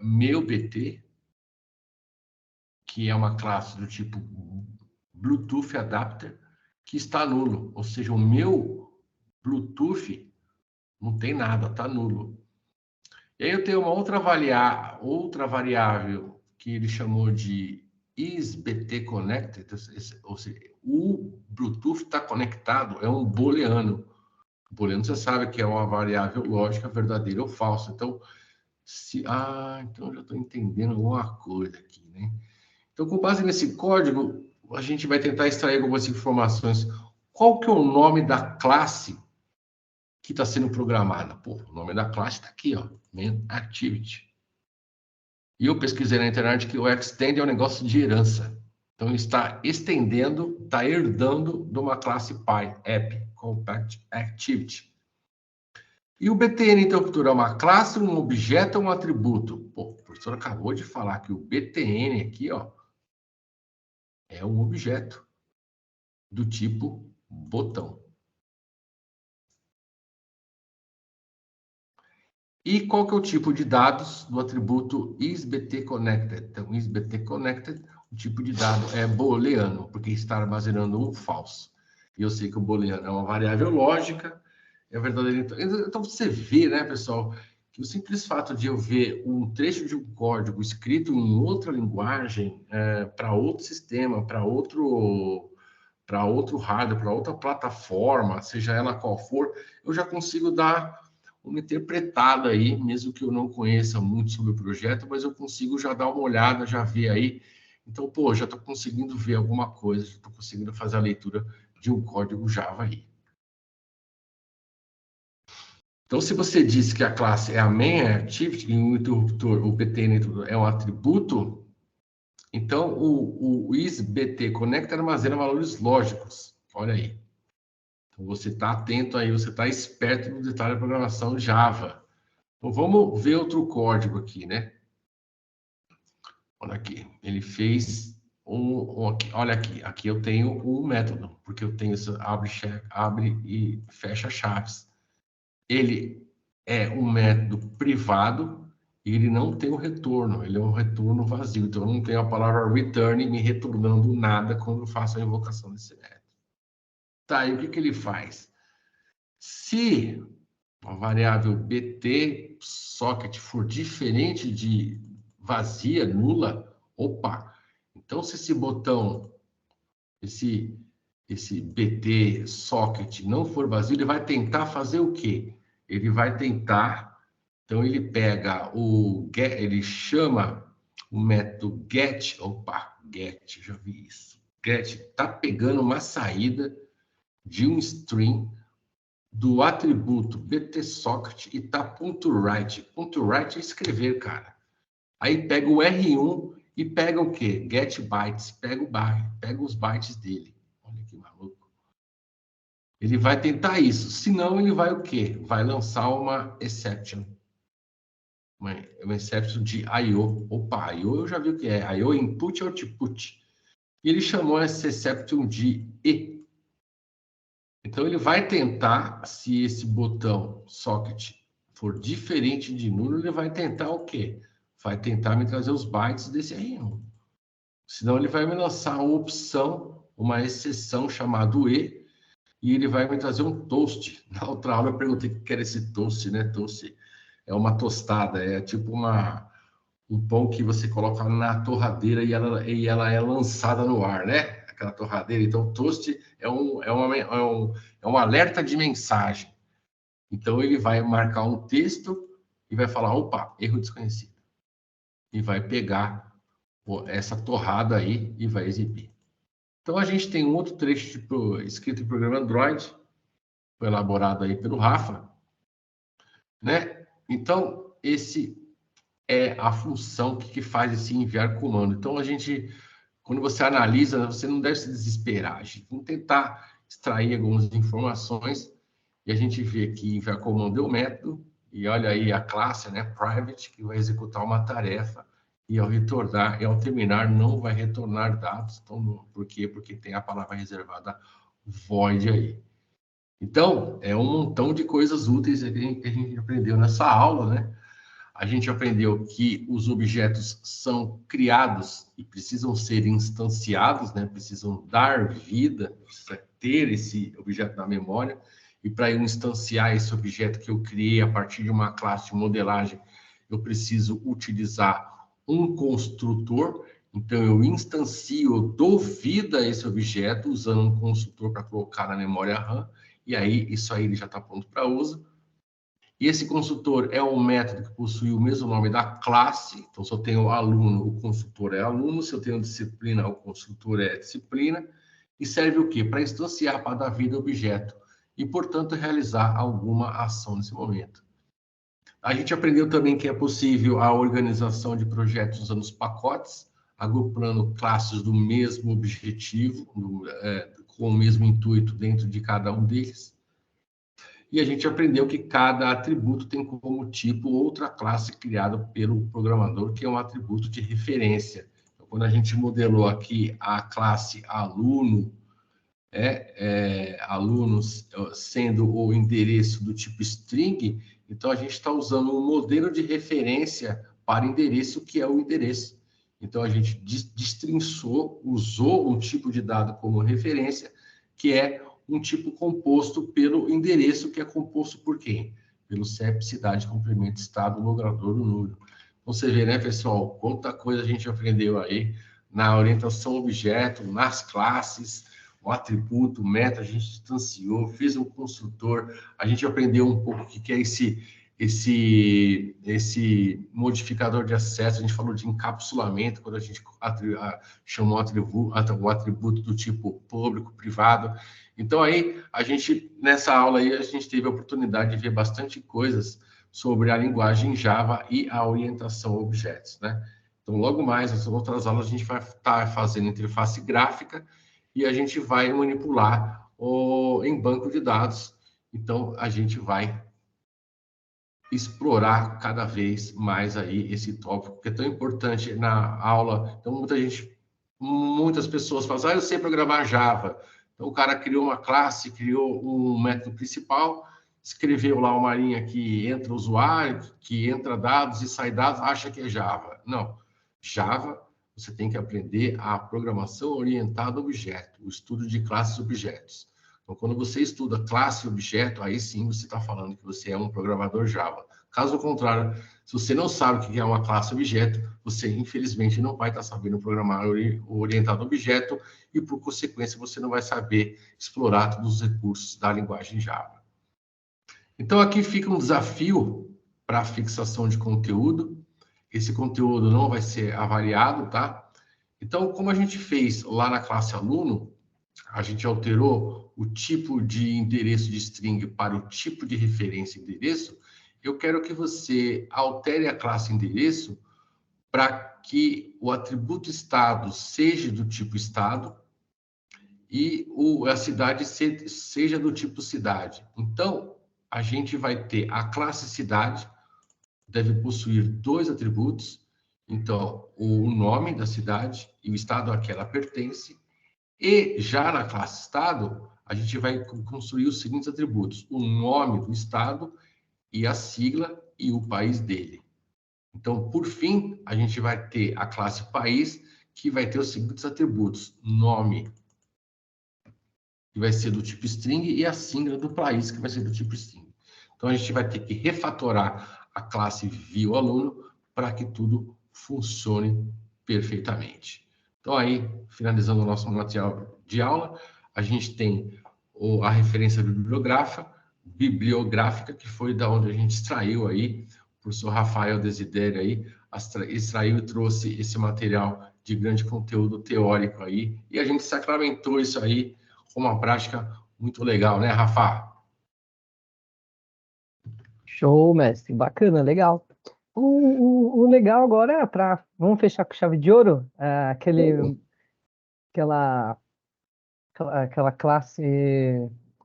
meu BT, que é uma classe do tipo Bluetooth Adapter, que está nulo. Ou seja, o meu Bluetooth não tem nada, está nulo. E aí eu tenho uma outra variável que ele chamou de isBtConnected, ou seja, o Bluetooth está conectado, é um booleano. O booleano você sabe que é uma variável lógica verdadeira ou falsa. Então, então eu já estou entendendo alguma coisa aqui, né? Então, com base nesse código, a gente vai tentar extrair algumas informações. Qual que é o nome da classe que está sendo programada? Pô, o nome da classe está aqui, ó, main activity. E eu pesquisei na internet que o extend é um negócio de herança. Então, está estendendo, está herdando de uma classe pai, app, compact activity. E o BTN interruptor é uma classe, um objeto ou um atributo? Pô, o professor acabou de falar que o BTN aqui, ó, é um objeto do tipo botão. E qual que é o tipo de dados do atributo isBtConnected? Então, isBtConnected, o tipo de dado é booleano, porque está armazenando um falso. E eu sei que o booleano é uma variável lógica, é verdadeiro. Então você vê, né, pessoal, que o simples fato de eu ver um trecho de um código escrito em outra linguagem, para outro sistema, para outro hardware, para outra plataforma, seja ela qual for, eu já consigo dar uma interpretada aí, mesmo que eu não conheça muito sobre o projeto, mas eu consigo já dar uma olhada, já ver aí. Então, pô, já estou conseguindo ver alguma coisa, já estou conseguindo fazer a leitura de um código Java aí. Então, se você disse que a classe é a main activity e o interruptor, o BTN é um atributo, então o isBtConnect armazena valores lógicos. Olha aí. Então, você está atento aí, você está esperto no detalhe da programação Java. Então, vamos ver outro código aqui, né? Olha aqui, ele fez olha aqui eu tenho um método, porque eu tenho esse abre e fecha chaves. Ele é um método privado e ele não tem o retorno, ele é um retorno vazio. Então, eu não tenho a palavra return me retornando nada quando eu faço a invocação desse método. Tá, e o que ele faz? Se a variável bt socket for diferente de vazia, nula, opa, então se esse botão, esse bt socket não for vazio, ele vai tentar fazer o quê? Ele vai tentar, então ele pega ele chama o método get, get, já vi isso. Get tá pegando uma saída de um string do atributo btsocket e tá .write. .write é escrever, cara. Aí pega o R1 e pega o quê? Get bytes, pega os bytes dele. Olha que maluco. Ele vai tentar isso. Senão, ele vai o quê? Vai lançar uma exception. Uma exception de I/O. Opa, I/O eu já vi o que é. I/O input output. E ele chamou essa exception de E. Então, ele vai tentar, se esse botão socket for diferente de nulo, ele vai tentar o quê? Vai tentar me trazer os bytes desse R1. Senão, ele vai me lançar uma opção, uma exceção chamada E, e ele vai me trazer um toast. Na outra aula, eu perguntei o que era esse toast, né? Toast é uma tostada, é tipo um pão que você coloca na torradeira e ela é lançada no ar, né? Aquela torradeira. Então, toast é um alerta de mensagem. Então, ele vai marcar um texto e vai falar, opa, erro desconhecido. E vai pegar essa torrada aí e vai exibir. Então, a gente tem um outro trecho escrito em programa Android, foi elaborado aí pelo Rafa, né? Então, esse é a função que faz esse enviar comando. Então, quando você analisa, você não deve se desesperar. A gente vai tentar extrair algumas informações e a gente vê que enviar comando é o método e olha aí a classe, né, private, que vai executar uma tarefa e ao terminar, não vai retornar dados. Então, por quê? Porque tem a palavra reservada void aí. Então, é um montão de coisas úteis que a gente aprendeu nessa aula, né? A gente aprendeu que os objetos são criados e precisam ser instanciados, né? Precisam dar vida, precisa ter esse objeto na memória. E para eu instanciar esse objeto que eu criei a partir de uma classe de modelagem, eu preciso utilizar um construtor. Então, eu instancio, eu dou vida a esse objeto usando um construtor para colocar na memória RAM. E aí, isso aí ele já está pronto para uso. E esse construtor é um método que possui o mesmo nome da classe. Então, se eu tenho aluno, o construtor é aluno. Se eu tenho disciplina, o construtor é disciplina. E serve o quê? Para instanciar, para dar vida ao objeto. E, portanto, realizar alguma ação nesse momento. A gente aprendeu também que é possível a organização de projetos usando os pacotes, agrupando classes do mesmo objetivo, com o mesmo intuito dentro de cada um deles. E a gente aprendeu que cada atributo tem como tipo outra classe criada pelo programador, que é um atributo de referência. Então, quando a gente modelou aqui a classe aluno, alunos sendo o endereço do tipo string, então a gente está usando um modelo de referência para endereço, que é o endereço. Então, a gente destrinçou, usou um tipo de dado como referência, que é um tipo composto pelo endereço, que é composto por quem? Pelo CEP, cidade, complemento, estado, logrador, o número. Então, você vê, né, pessoal, quanta coisa a gente aprendeu aí na orientação objeto, nas classes, o atributo, o meta, a gente distanciou, fez um construtor, a gente aprendeu um pouco o que é esse modificador de acesso, a gente falou de encapsulamento, quando a gente chamou o atributo do tipo público, privado. Então, aí, nessa aula aí, a gente teve a oportunidade de ver bastante coisas sobre a linguagem Java e a orientação a objetos, né? Então, logo mais, nas outras aulas, a gente vai estar fazendo interface gráfica e a gente vai manipular em banco de dados. Então, a gente vai explorar cada vez mais aí esse tópico, que é tão importante na aula. Então, muitas pessoas falam, eu sei programar Java. Então, o cara criou uma classe, criou um método principal, escreveu lá uma linha que entra usuário, que entra dados e sai dados, acha que é Java. Não. Java, você tem que aprender a programação orientada a objeto, o estudo de classes e objetos. Então, quando você estuda classe e objeto, aí sim você está falando que você é um programador Java. Caso contrário, se você não sabe o que é uma classe objeto, você, infelizmente, não vai estar sabendo programar orientado a objeto e, por consequência, você não vai saber explorar todos os recursos da linguagem Java. Então, aqui fica um desafio para a fixação de conteúdo. Esse conteúdo não vai ser avaliado, tá? Então, como a gente fez lá na classe aluno, a gente alterou o tipo de endereço de string para o tipo de referência endereço. Eu quero que você altere a classe endereço para que o atributo estado seja do tipo estado e a cidade seja do tipo cidade. Então, a gente vai ter a classe cidade, deve possuir dois atributos. Então, o nome da cidade e o estado a que ela pertence. E já na classe estado, a gente vai construir os seguintes atributos: o nome do estado e a sigla e o país dele. Então, por fim, a gente vai ter a classe país, que vai ter os seguintes atributos: nome, que vai ser do tipo string, e a sigla do país, que vai ser do tipo string. Então, a gente vai ter que refatorar a classe view-aluno para que tudo funcione perfeitamente. Então, aí, finalizando o nosso material de aula, a gente tem a referência bibliográfica, que foi da onde a gente extraiu aí, o professor Rafael Desidério aí, extraiu e trouxe esse material de grande conteúdo teórico aí, e a gente sacramentou isso aí com uma prática muito legal, né, Rafa? Show, mestre. Bacana, legal. O legal agora é para. Vamos fechar com chave de ouro? Aquela, aquela classe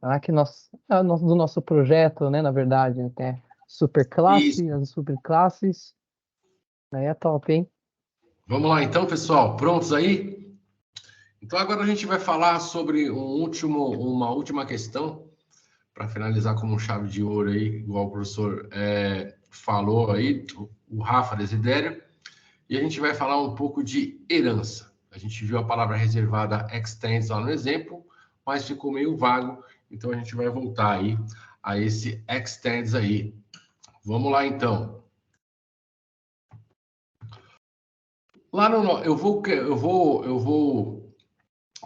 lá que do nosso projeto, né? Na verdade, até Isso. superclasse, as superclasses. Aí é top, hein? Vamos lá então, pessoal. Prontos aí? Então agora a gente vai falar sobre uma última questão para finalizar como chave de ouro aí, igual o professor falou aí, o Rafa Desidério. E a gente vai falar um pouco de herança. A gente viu a palavra reservada extends lá no exemplo, mas ficou meio vago, então a gente vai voltar aí a esse extends aí. Vamos lá então. Lá no eu vou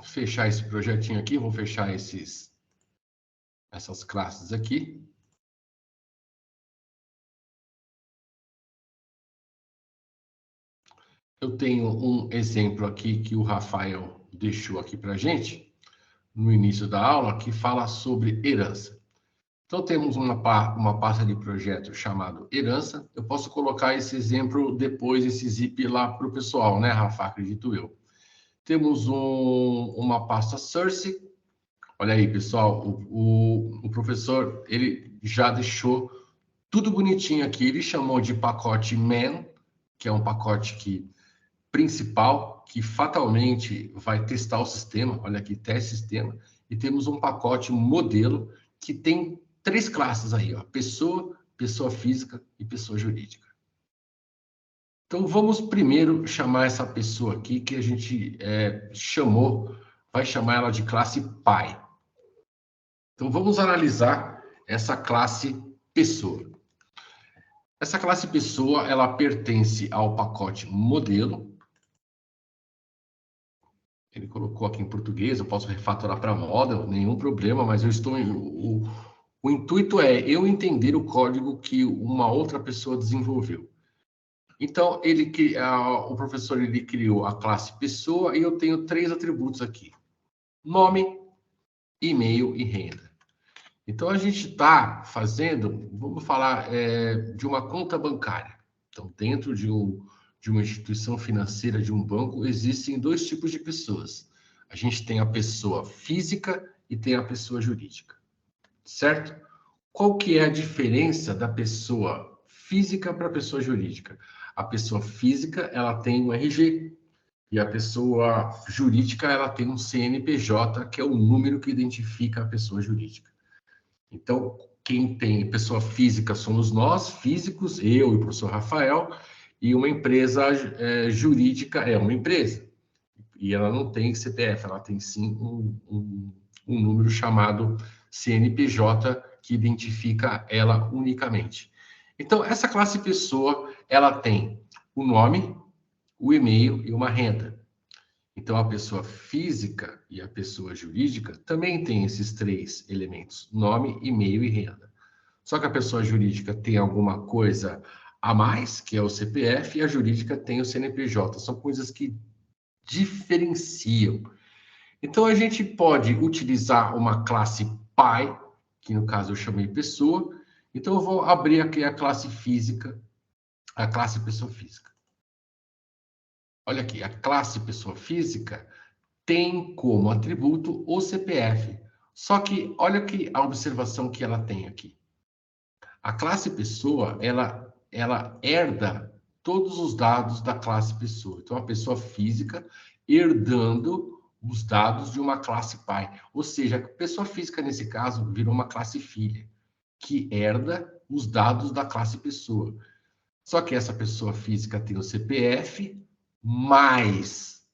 fechar esse projetinho aqui, vou fechar essas classes aqui. Eu tenho um exemplo aqui que o Rafael deixou aqui para a gente, no início da aula, que fala sobre herança. Então, temos uma pasta de projeto chamado herança. Eu posso colocar esse exemplo depois, esse zip lá para o pessoal, né, Rafa? Acredito eu. Temos uma pasta source. Olha aí, pessoal, o professor, ele já deixou tudo bonitinho aqui. Ele chamou de pacote man, que é um pacote principal, que fatalmente vai testar o sistema. Olha aqui, teste sistema. E temos um pacote modelo que tem 3 classes aí, ó: pessoa, pessoa física e pessoa jurídica. Então, vamos primeiro chamar essa pessoa aqui, que a gente vai chamar ela de classe pai. Então, vamos analisar essa classe pessoa. Essa classe pessoa, ela pertence ao pacote modelo. Ele colocou aqui em português, eu posso refatorar para model, nenhum problema, mas o intuito é eu entender o código que uma outra pessoa desenvolveu. Então, o professor ele criou a classe pessoa e eu tenho 3 atributos aqui: nome, e-mail e renda. Então, a gente está fazendo, vamos falar de uma conta bancária. Então, dentro de uma instituição financeira, de um banco, existem 2 tipos de pessoas. A gente tem a pessoa física e tem a pessoa jurídica, certo? Qual que é a diferença da pessoa física para a pessoa jurídica? A pessoa física, ela tem um RG, e a pessoa jurídica, ela tem um CNPJ, que é o número que identifica a pessoa jurídica. Então, quem tem pessoa física somos nós, físicos, eu e o professor Rafael, e uma empresa jurídica é uma empresa. E ela não tem CPF, ela tem sim um número chamado CNPJ, que identifica ela unicamente. Então, essa classe pessoa, ela tem o nome, o e-mail e uma renda. Então, a pessoa física e a pessoa jurídica também tem esses 3 elementos: nome, e-mail e renda. Só que a pessoa jurídica tem alguma coisa a mais, que é o CPF, e a jurídica tem o CNPJ. São coisas que diferenciam. Então, a gente pode utilizar uma classe pai, que no caso eu chamei pessoa. Então, eu vou abrir aqui a classe física, a classe pessoa física. Olha aqui, a classe pessoa física tem como atributo o CPF. Só que olha que a observação que ela tem aqui. A classe pessoa, ela herda todos os dados da classe pessoa. Então, a pessoa física herdando os dados de uma classe pai. Ou seja, a pessoa física, nesse caso, virou uma classe filha, que herda os dados da classe pessoa. Só que essa pessoa física tem o CPF, mais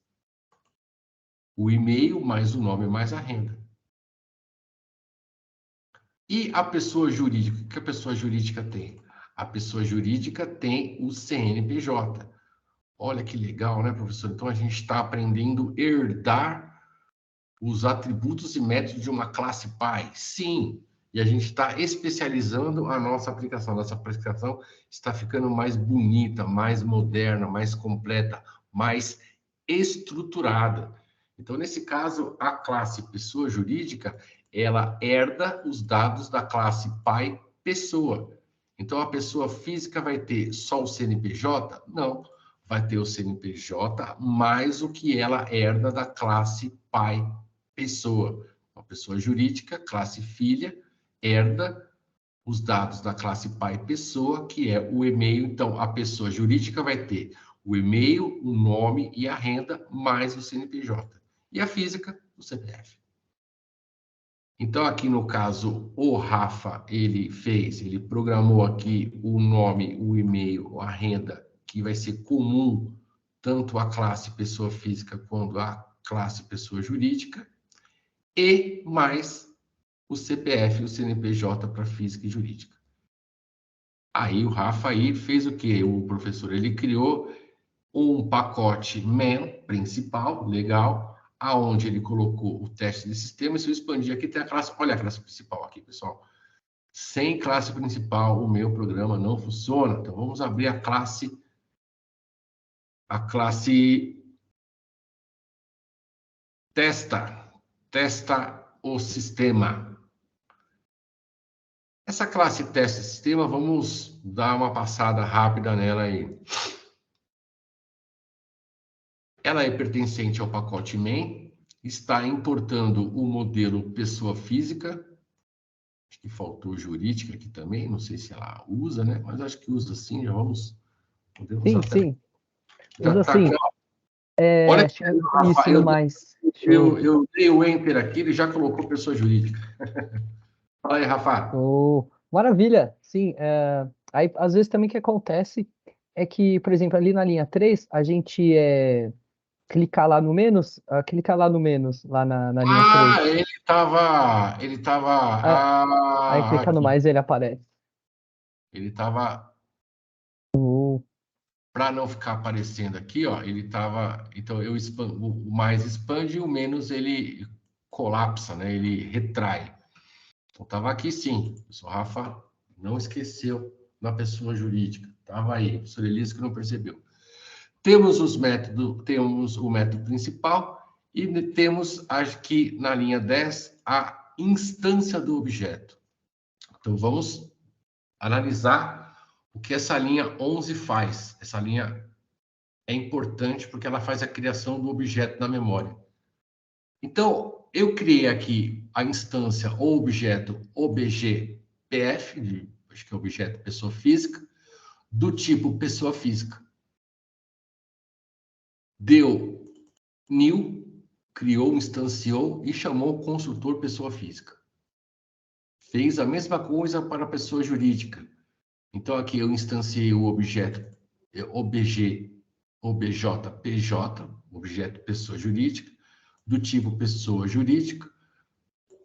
o e-mail, mais o nome, mais a renda. E a pessoa jurídica, o que a pessoa jurídica tem? A pessoa jurídica tem o CNPJ. Olha que legal, né, professor? Então, a gente está aprendendo a herdar os atributos e métodos de uma classe pai. Sim, e a gente está especializando a nossa aplicação. Nossa aplicação está ficando mais bonita, mais moderna, mais completa, mais estruturada. Então, nesse caso, a classe pessoa jurídica, ela herda os dados da classe pai pessoa. Então, a pessoa física vai ter só o CNPJ? Não, vai ter o CNPJ mais o que ela herda da classe pai pessoa. A pessoa jurídica, classe filha, herda os dados da classe pai pessoa, que é o e-mail. Então, a pessoa jurídica vai ter o e-mail, o nome e a renda, mais o CNPJ. E a física, o CPF. Então, aqui no caso, o Rafa, ele programou aqui o nome, o e-mail, a renda, que vai ser comum tanto à classe pessoa física quanto à classe pessoa jurídica, e mais o CPF e o CNPJ para física e jurídica. Aí o Rafa aí fez o quê? O professor, ele criou um pacote MEN principal, legal, aonde ele colocou o teste de sistema, e se eu expandir aqui tem a classe, olha a classe principal aqui, pessoal. Sem classe principal, o meu programa não funciona. Então vamos abrir a classe testa o sistema. Essa classe testa sistema, vamos dar uma passada rápida nela aí. Ela é pertencente ao pacote MEN, está importando o modelo pessoa física, acho que faltou jurídica aqui também, não sei se ela usa, né? Mas acho que usa sim, já vamos. Podemos Sim, até. sim. Já Usa está sim. aqui, ó. Olha que Isso, no mais. eu dei o Enter aqui, ele já colocou pessoa jurídica. Fala aí, Rafa. Maravilha. Sim, aí às vezes também o que acontece é que, por exemplo, ali na linha 3 a gente clicar lá no menos, lá na linha 3. Ah, ele estava, Aí clica no aqui. mais ele aparece. Ele estava, para não ficar aparecendo aqui, ó, ele estava, então eu expando, o mais expande e o menos ele colapsa, né? Ele retrai. Então estava aqui sim. O professor Rafa não esqueceu da pessoa jurídica. Estava aí, o professor Elias que não percebeu. Temos temos o método principal e temos aqui na linha 10 a instância do objeto. Então vamos analisar o que essa linha 11 faz. Essa linha é importante porque ela faz a criação do objeto na memória. Então, eu criei aqui a instância ou objeto OBJPF, acho que é objeto pessoa física, do tipo pessoa física. Deu new, criou, instanciou e chamou o construtor pessoa física. Fez a mesma coisa para a pessoa jurídica. Então, aqui eu instanciei o objeto OBJPJ, objeto pessoa jurídica, do tipo pessoa jurídica,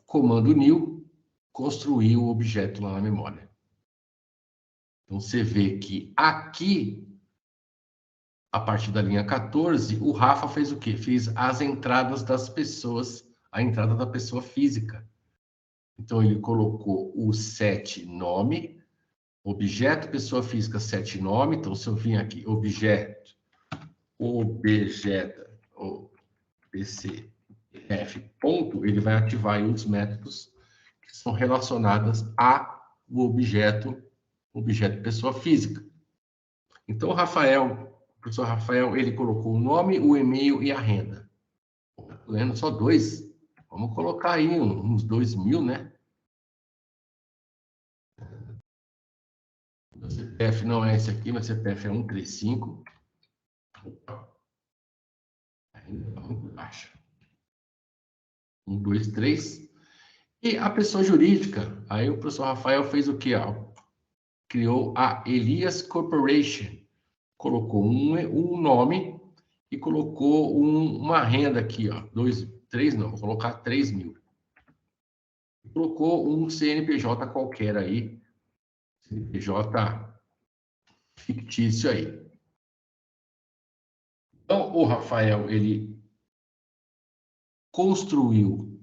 comando new, construiu o objeto lá na memória. Então, você vê que aqui, a partir da linha 14, o Rafa fez o quê? Fez as entradas das pessoas, a entrada da pessoa física. Então, ele colocou o set nome, objeto, pessoa física, set nome. Então, se eu vim aqui, objeto, PCF, ponto, ele vai ativar aí os métodos que são relacionados ao objeto pessoa física. Então, o professor Rafael, ele colocou o nome, o e-mail e a renda. Lendo só 2. Vamos colocar aí uns 2.000, né? O CPF não é esse aqui, meu CPF é 135. Opa. A renda está muito baixa. Um, dois, três. E a pessoa jurídica, aí o professor Rafael fez o quê? Ó? Criou a Elias Corporation. Colocou um nome e colocou uma renda aqui, ó. Três não, vou colocar 3 mil. Colocou um CNPJ qualquer aí, CNPJ fictício aí. Então, o Rafael, ele construiu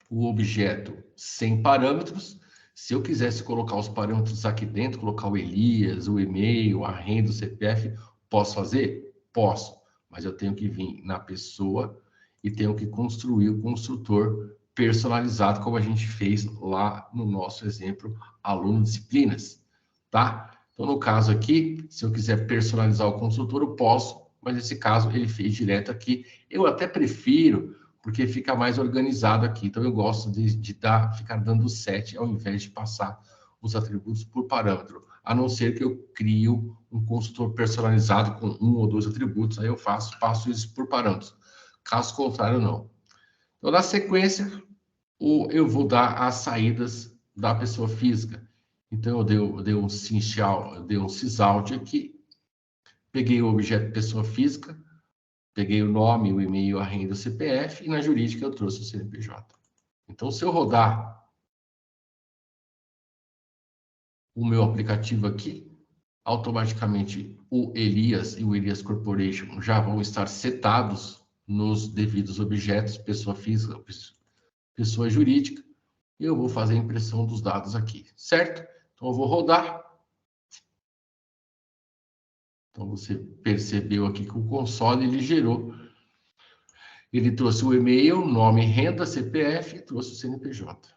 o objeto sem parâmetros. Se eu quisesse colocar os parâmetros aqui dentro, colocar o Elias, o e-mail, a renda, o CPF, posso fazer? Posso, mas eu tenho que vir na pessoa e tenho que construir o construtor personalizado, como a gente fez lá no nosso exemplo aluno disciplinas, tá? Então, no caso aqui, se eu quiser personalizar o construtor, eu posso, mas nesse caso ele fez direto aqui. Eu até prefiro porque fica mais organizado aqui. Então, eu gosto de ficar dando set ao invés de passar os atributos por parâmetro, a não ser que eu crio um construtor personalizado com um ou dois atributos, aí eu passo isso por parâmetros. Caso contrário, não. Então, na sequência, eu vou dar as saídas da pessoa física. Então, eu dei um sysout, eu dei um sysout aqui, peguei o objeto pessoa física, peguei o nome, o e-mail, a renda, o CPF, e na jurídica eu trouxe o CNPJ. Então, se eu rodar o meu aplicativo aqui, automaticamente o Elias e o Elias Corporation já vão estar setados nos devidos objetos, pessoa física, pessoa jurídica, e eu vou fazer a impressão dos dados aqui, certo? Então, eu vou rodar. Então, você percebeu aqui que o console ele gerou. Ele trouxe o e-mail, nome, renda, CPF e trouxe o CNPJ.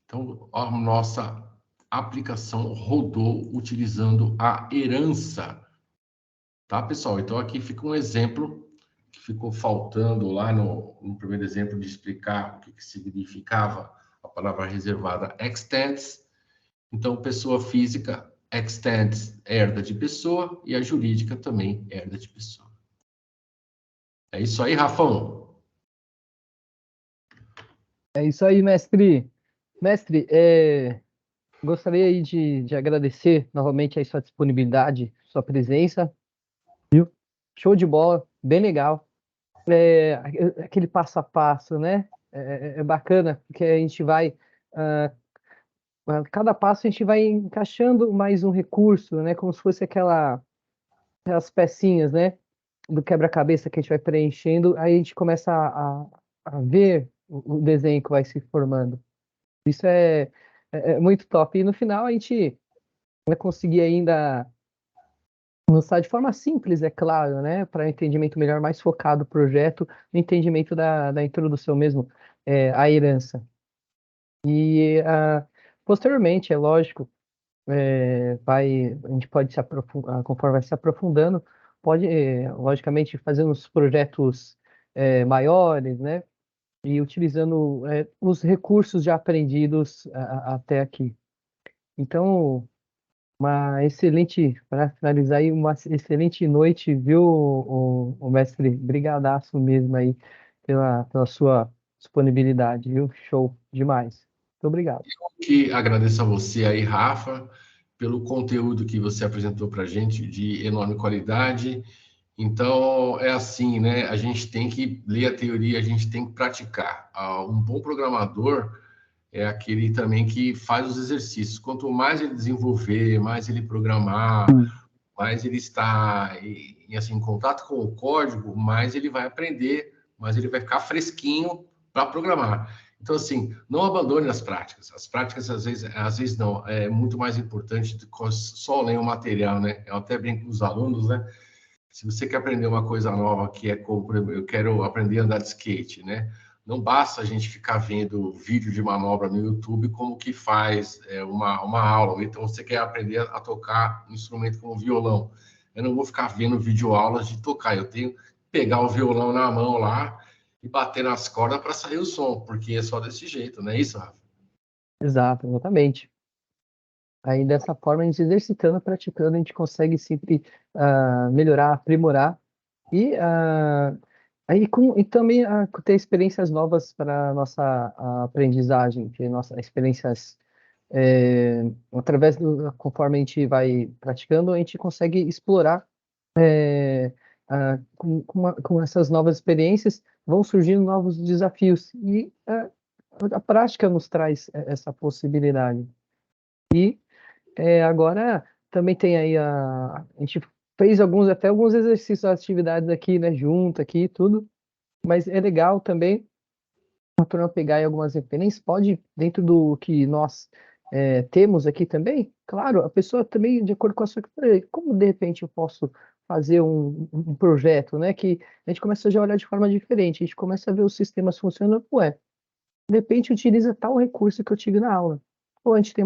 Então, a nossa aplicação rodou utilizando a herança. Tá, pessoal? Então, aqui fica um exemplo que ficou faltando lá no primeiro exemplo de explicar o que significava a palavra reservada extends. Então, pessoa física extends herda de pessoa e a jurídica também herda de pessoa. É isso aí, Rafão. É isso aí, mestre. Mestre, gostaria aí de agradecer novamente a sua disponibilidade, sua presença. Show de bola, bem legal. Aquele passo a passo, né? É bacana, porque a gente vai, ah, a cada passo a gente vai encaixando mais um recurso, né? Como se fosse aquelas pecinhas, né? Do quebra-cabeça que a gente vai preenchendo, aí a gente começa a ver o desenho que vai se formando. Isso é muito top. E no final a gente vai conseguir ainda lançar de forma simples, é claro, né? Para entendimento melhor, mais focado o projeto, no entendimento da introdução mesmo, à herança. E posteriormente, é lógico, a gente pode se aprofundar, conforme vai se aprofundando, pode, logicamente, fazer uns projetos maiores, né? E utilizando os recursos já aprendidos até aqui. Então, uma excelente, para finalizar aí, uma excelente noite, viu, o mestre? Brigadaço mesmo aí pela sua disponibilidade, viu? Show demais. Muito obrigado. Que agradeço a você aí, Rafa, pelo conteúdo que você apresentou para a gente de enorme qualidade. Então, é assim, né? A gente tem que ler a teoria, a gente tem que praticar. Um bom programador é aquele também que faz os exercícios. Quanto mais ele desenvolver, mais ele programar, mais ele está assim, em contato com o código, mais ele vai aprender, mais ele vai ficar fresquinho para programar. Então, assim, não abandone as práticas. As práticas, às vezes não, é muito mais importante do que só ler o material, né? Eu até brinco com os alunos, né? Se você quer aprender uma coisa nova, que é como, por exemplo, eu quero aprender a andar de skate, né? Não basta a gente ficar vendo vídeo de manobra no YouTube como que faz uma aula. Então, você quer aprender a tocar um instrumento como violão. Eu não vou ficar vendo videoaulas de tocar. Eu tenho que pegar o violão na mão lá e bater nas cordas para sair o som, porque é só desse jeito, não é isso, Rafa? Exato, exatamente. Aí dessa forma, a gente exercitando, praticando, a gente consegue sempre melhorar, aprimorar e Aí e também ter experiências novas para a nossa aprendizagem, ter nossas experiências através conforme a gente vai praticando, a gente consegue explorar com essas novas experiências, vão surgindo novos desafios e a prática nos traz essa possibilidade. E agora também tem aí a gente fez até alguns exercícios, atividades aqui, né, junto aqui e tudo, mas é legal também a turma pegar aí algumas referências, pode, dentro do que nós temos aqui também, claro, a pessoa também, de acordo com a sua, como de repente eu posso fazer um projeto, né, que a gente começa já a olhar de forma diferente, a gente começa a ver os sistemas funcionando, ué, de repente utiliza tal recurso que eu tive na aula. Ou a gente tem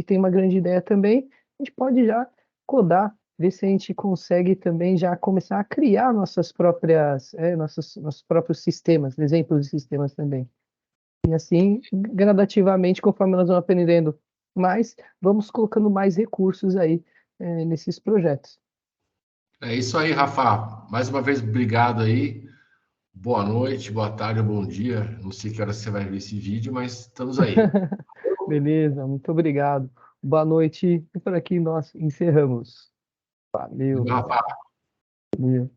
tem uma grande ideia também, a gente pode já codar, ver se a gente consegue também já começar a criar nossos próprios sistemas, exemplos de sistemas também. E assim, gradativamente, conforme nós vamos aprendendo mais, vamos colocando mais recursos aí nesses projetos. É isso aí, Rafa. Mais uma vez, obrigado aí. Boa noite, boa tarde, bom dia. Não sei que hora você vai ver esse vídeo, mas estamos aí. Beleza, muito obrigado. Boa noite. E por aqui nós encerramos. Valeu. Rafa. Valeu.